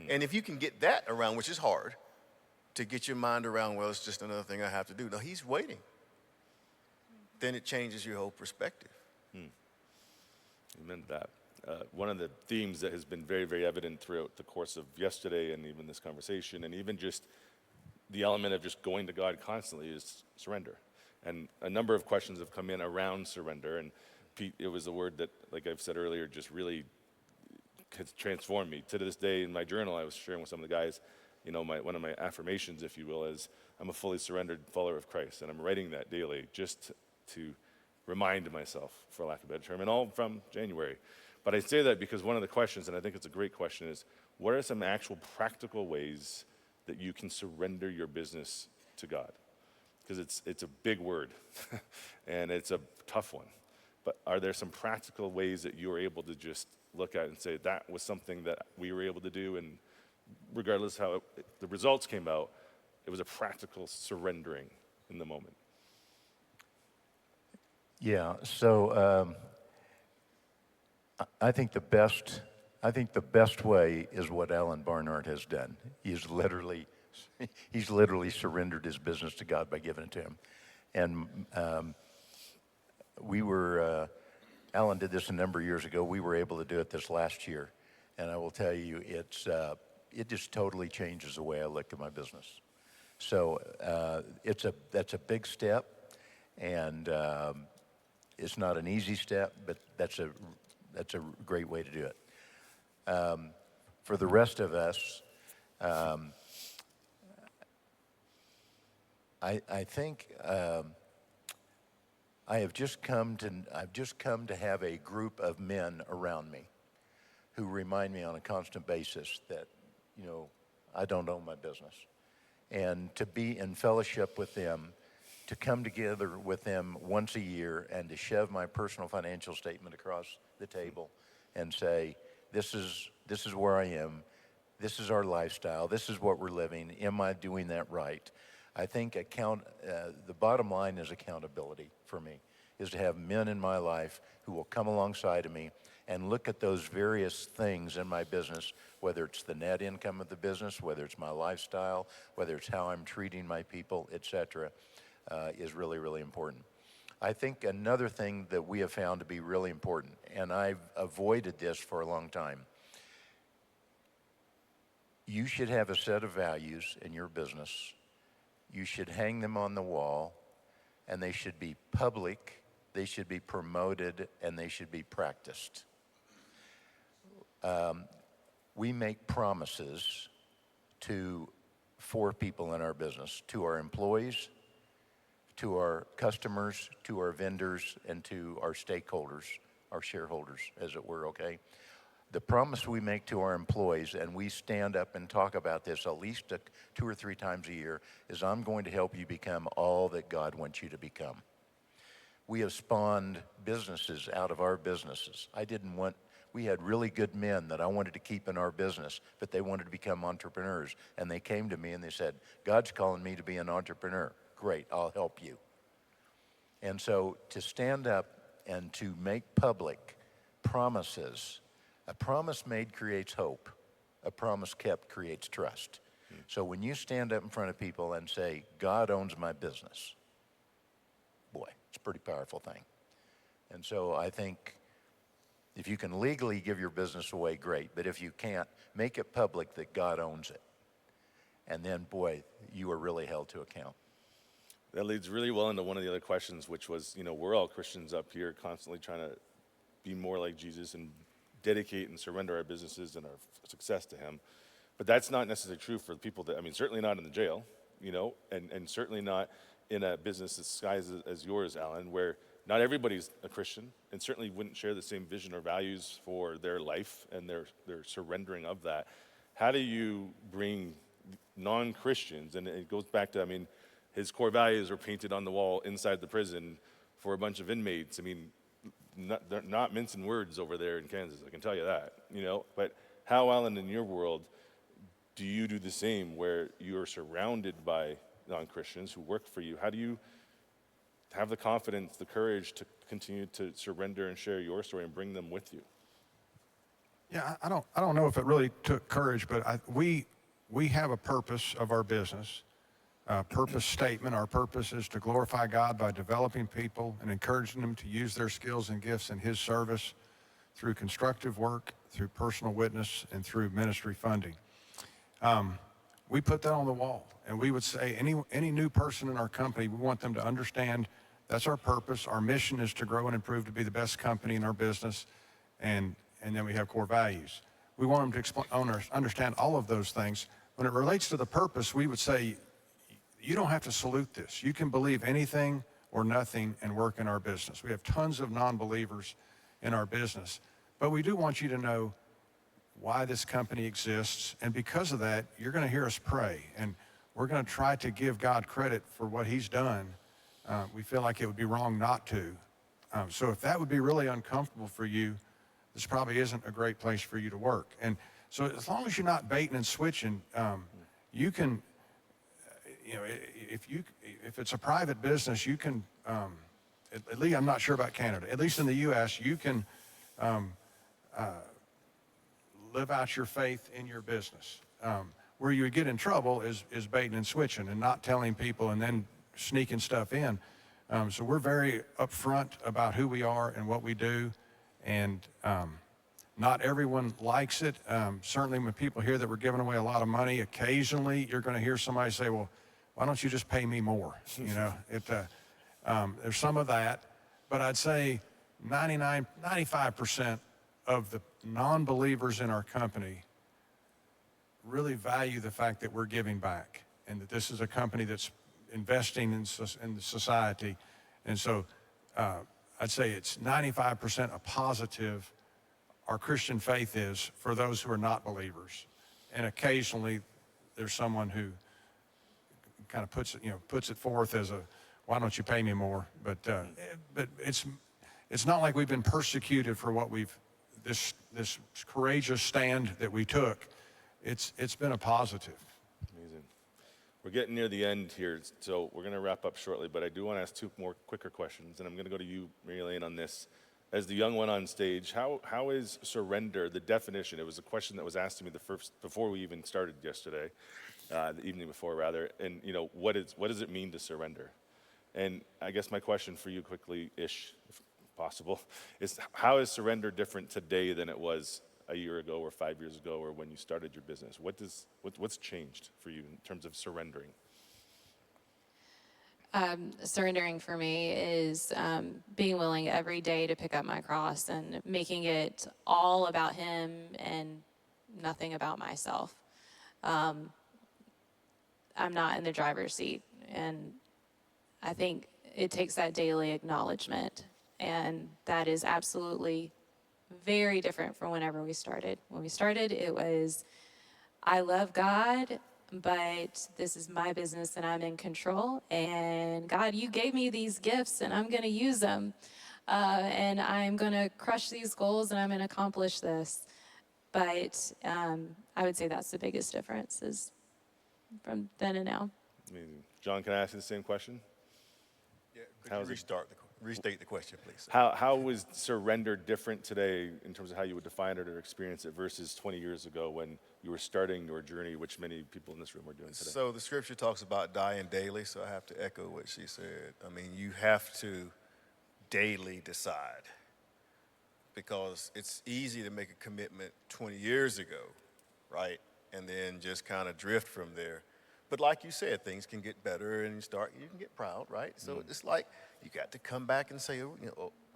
And if you can get that around, which is hard, to get your mind around, well, it's just another thing I have to do. No, he's waiting. Then it changes your whole perspective. Amen to that. One of the themes that has been very, very evident throughout the course of yesterday and even this conversation, and even just the element of just going to God constantly, is surrender. And a number of questions have come in around surrender. And Pete, it was a word that, like I've said earlier, just really has transformed me. To this day, in my journal, I was sharing with some of the guys, one of my affirmations, if you will, is I'm a fully surrendered follower of Christ. And I'm writing that daily just to remind myself, for lack of a better term, and all from January. But I say that because one of the questions, and I think it's a great question, is what are some actual practical ways that you can surrender your business to God? Because it's a big word, and it's a tough one. But are there some practical ways that you are able to just look at and say, that was something that we were able to do, and regardless how the results came out, it was a practical surrendering in the moment? Yeah, so I think the best way is what Alan Barnhart has done. He's literally surrendered his business to God by giving it to him. And Alan did this a number of years ago. We were able to do it this last year. And I will tell you, it just totally changes the way I look at my business. So that's a big step, and it's not an easy step, but that's a great way to do it. For the rest of us, I think I've just come to have a group of men around me who remind me on a constant basis that, I don't own my business. And to be in fellowship with them, to come together with them once a year and to shove my personal financial statement across the table and say, this is where I am, this is our lifestyle, this is what we're living, am I doing that right? I think the bottom line is accountability for me, is to have men in my life who will come alongside of me and look at those various things in my business, whether it's the net income of the business, whether it's my lifestyle, whether it's how I'm treating my people, et cetera, is really, really important. I think another thing that we have found to be really important, and I've avoided this for a long time, you should have a set of values in your business. You should hang them on the wall, and they should be public, they should be promoted, and they should be practiced. We make promises to 4 people in our business, to our employees, to our customers, to our vendors, and to our stakeholders, our shareholders, as it were, okay? The promise we make to our employees, and we stand up and talk about this at least 2 or 3 times a year, is I'm going to help you become all that God wants you to become. We have spawned businesses out of our businesses. We had really good men that I wanted to keep in our business, but they wanted to become entrepreneurs. And they came to me and they said, God's calling me to be an entrepreneur. Great, I'll help you. And so to stand up and to make public promises, a promise made creates hope. A promise kept creates trust. So when you stand up in front of people and say, God owns my business, boy, it's a pretty powerful thing. And so I think if you can legally give your business away, great. But if you can't, make it public that God owns it. And then, boy, you are really held to account. That leads really well into one of the other questions, which was, we're all Christians up here constantly trying to be more like Jesus and dedicate and surrender our businesses and our success to him. But that's not necessarily true for the people that, certainly not in the jail, and certainly not in a business as as yours, Alan, where not everybody's a Christian and certainly wouldn't share the same vision or values for their life and their surrendering of that. How do you bring non-Christians, and it goes back to, his core values are painted on the wall inside the prison for a bunch of inmates. They're not mincing words over there in Kansas, I can tell you that, But how, Alan, in your world, do you do the same where you're surrounded by non-Christians who work for you? How do you have the confidence, the courage to continue to surrender and share your story and bring them with you? Yeah, I don't know if it really took courage, but we have a purpose of our business, purpose statement. Our purpose is to glorify God by developing people and encouraging them to use their skills and gifts in his service through constructive work, through personal witness, and through ministry funding. We put that on the wall, and we would say any new person in our company, we want them to understand that's our purpose. Our mission is to grow and improve to be the best company in our business, and then we have core values. We want them to understand all of those things. When it relates to the purpose, we would say, you don't have to salute this. You can believe anything or nothing and work in our business. We have tons of non-believers in our business, but we do want you to know why this company exists, and because of that, you're going to hear us pray, and we're going to try to give God credit for what he's done. We feel like it would be wrong not to. So if that would be really uncomfortable for you, this probably isn't a great place for you to work. And so as long as you're not baiting and switching, you can, if it's a private business, you can, at least I'm not sure about Canada, at least in the U.S., you can live out your faith in your business. Where you would get in trouble is baiting and switching and not telling people and then sneaking stuff in. So we're very upfront about who we are and what we do, and not everyone likes it. Certainly when people hear that we're giving away a lot of money, occasionally you're going to hear somebody say, well, why don't you just pay me more? There's some of that, but I'd say 95% of the non-believers in our company really value the fact that we're giving back and that this is a company that's investing in the society. And so I'd say it's 95% a positive. Our Christian faith is for those who are not believers. And occasionally there's someone who kind of puts it forth as a, why don't you pay me more? But it's not like we've been persecuted for what this courageous stand that we took. It's been a positive. Amazing. We're getting near the end here, so we're going to wrap up shortly, but I do want to ask two more quicker questions, and I'm going to go to you, Elaine, on this. As the young one on stage, how is surrender, the definition? It was a question that was asked to me before we even started yesterday, the evening before rather, and what does it mean to surrender? And I guess my question for you quickly-ish, if possible, is how is surrender different today than it was a year ago or 5 years ago or when you started your business? What's changed for you in terms of surrendering? Surrendering for me is being willing every day to pick up my cross and making it all about him and nothing about myself. I'm not in the driver's seat, and I think it takes that daily acknowledgement, and that is absolutely very different from whenever we started. When we started, it was, I love God, but this is my business and I'm in control. And God, you gave me these gifts and I'm going to use them. And I'm going to crush these goals and I'm going to accomplish this. But I would say that's the biggest difference is from then and now. Amazing. John, can I ask you the same question? Yeah, could you restate the question, please? How was surrender different today in terms of how you would define it or experience it versus 20 years ago when you were starting your journey, which many people in this room are doing today? So the scripture talks about dying daily, so I have to echo what she said. You have to daily decide, because it's easy to make a commitment 20 years ago, right? And then just kind of drift from there. But like you said, things can get better and you can get proud, right? So it's like you got to come back and say, oh,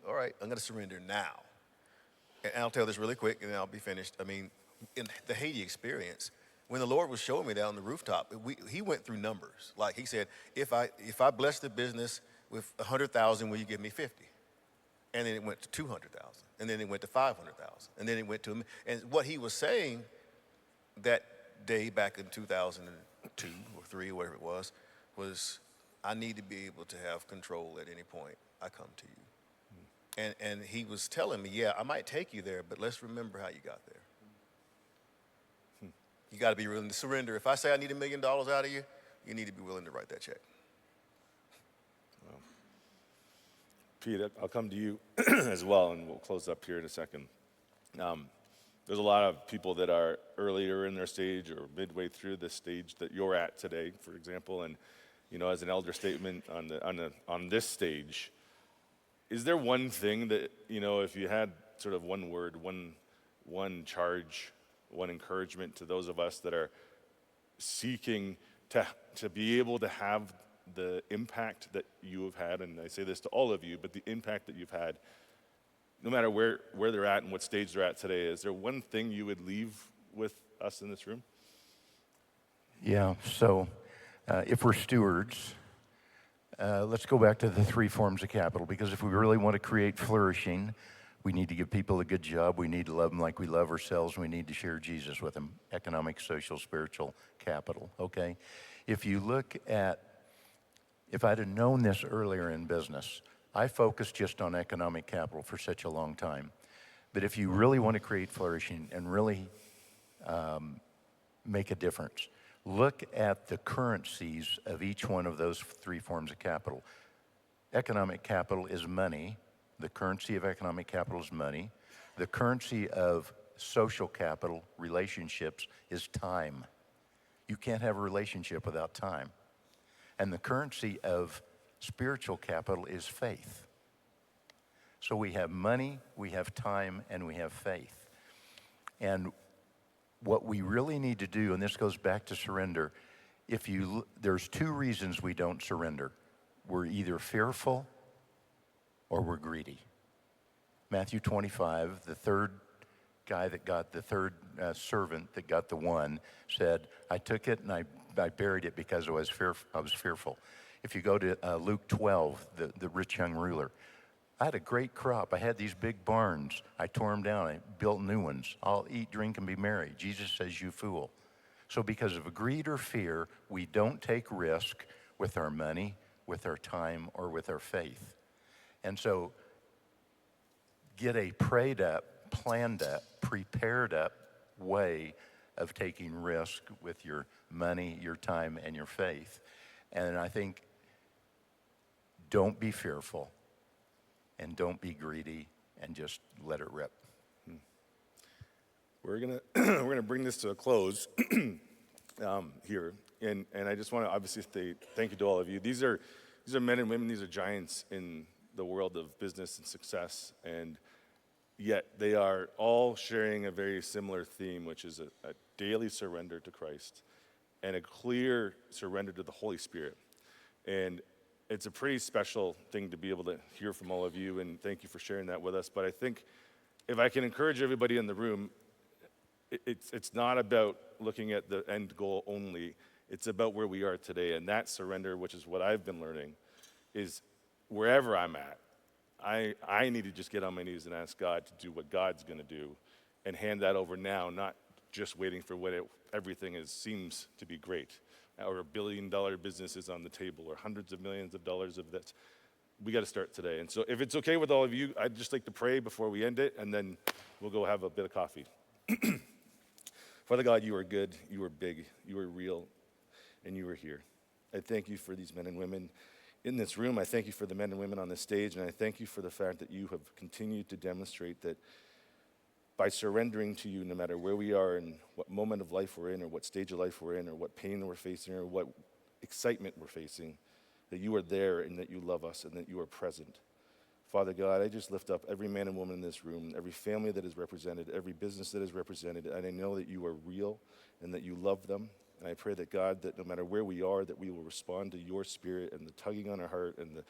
all right, I'm going to surrender now. And I'll tell this really quick and then I'll be finished. I mean, in the Haiti experience, when the Lord was showing me that on the rooftop, he went through numbers. Like he said, if I bless the business with 100,000, will you give me 50? And then it went to 200,000, and then it went to 500,000, and then it went to, and what he was saying that day back in 2002 or 3 or whatever it was I need to be able to have control at any point I come to you. And he was telling me, yeah, I might take you there, but let's remember how you got there. You got to be willing to surrender. If I say I need $1 million out of you, you need to be willing to write that check. Pete, I'll come to you as well, and we'll close up here in a second. There's a lot of people that are earlier in their stage or midway through the stage that you're at today, for example, and as an elder statement on this stage, is there one thing that if you had sort of one word, one charge, one encouragement to those of us that are seeking to be able to have the impact that you have had, and I say this to all of you, but the impact that you've had, no matter where they're at and what stage they're at today, is there one thing you would leave with us in this room? Yeah, so if we're stewards, let's go back to the 3 forms of capital, because if we really want to create flourishing, we need to give people a good job, we need to love them like we love ourselves, and we need to share Jesus with them. Economic, social, spiritual capital, okay? If I'd have known this earlier in business, I focused just on economic capital for such a long time. But if you really want to create flourishing and really make a difference, look at the currencies of each one of those 3 forms of capital. Economic capital is money. The currency of economic capital is money. The currency of social capital, relationships, is time. You can't have a relationship without time. And the currency of spiritual capital is faith. So we have money, we have time, and we have faith. And what we really need to do, and this goes back to surrender, there's 2 reasons we don't surrender. We're either fearful or we're greedy. Matthew 25, the third servant that got the 1 said, I took it and I buried it because I was fearful. If you go to Luke 12, the rich young ruler, I had a great crop. I had these big barns. I tore them down. I built new ones. I'll eat, drink, and be merry. Jesus says, you fool. So because of greed or fear, we don't take risk with our money, with our time, or with our faith. And so get a prayed up, planned up, prepared up way of taking risk with your money, your time, and your faith. And I think don't be fearful and don't be greedy and just let it rip. We're gonna bring this to a close here, and I just want to obviously say thank you to all of you. These are men and women. These are giants in the world of business and success, and yet they are all sharing a very similar theme, which is a daily surrender to Christ and a clear surrender to the Holy Spirit. And it's a pretty special thing to be able to hear from all of you, and thank you for sharing that with us. But I think if I can encourage everybody in the room, it's not about looking at the end goal only. It's about where we are today, and that surrender, which is what I've been learning, is wherever I'm at, I need to just get on my knees and ask God to do what God's going to do and hand that over now, not just waiting for when everything seems to be great, or $1 billion business is on the table, or hundreds of millions of dollars of this. We got to start today. And so if it's okay with all of you, I'd just like to pray before we end it, and then we'll go have a bit of coffee. Father God, you are good, you are big, you are real, and you are here. I thank you for these men and women in this room. I thank you for the men and women on this stage, and I thank you for the fact that you have continued to demonstrate that by surrendering to you, no matter where we are and what moment of life we're in, or what stage of life we're in, or what pain we're facing, or what excitement we're facing, that you are there and that you love us and that you are present. Father God, I just lift up every man and woman in this room, every family that is represented, every business that is represented, and I know that you are real and that you love them And I pray that, God, that no matter where we are, that we will respond to your Spirit and the tugging on our heart and the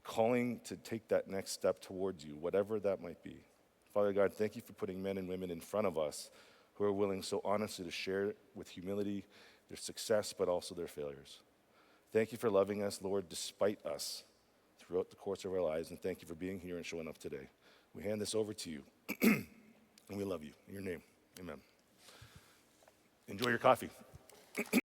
calling to take that next step towards you, whatever that might be. Father God, thank you for putting men and women in front of us who are willing so honestly to share with humility their success, but also their failures. Thank you for loving us, Lord, despite us throughout the course of our lives, and thank you for being here and showing up today. We hand this over to you, and we love you. In your name, amen. Enjoy your coffee.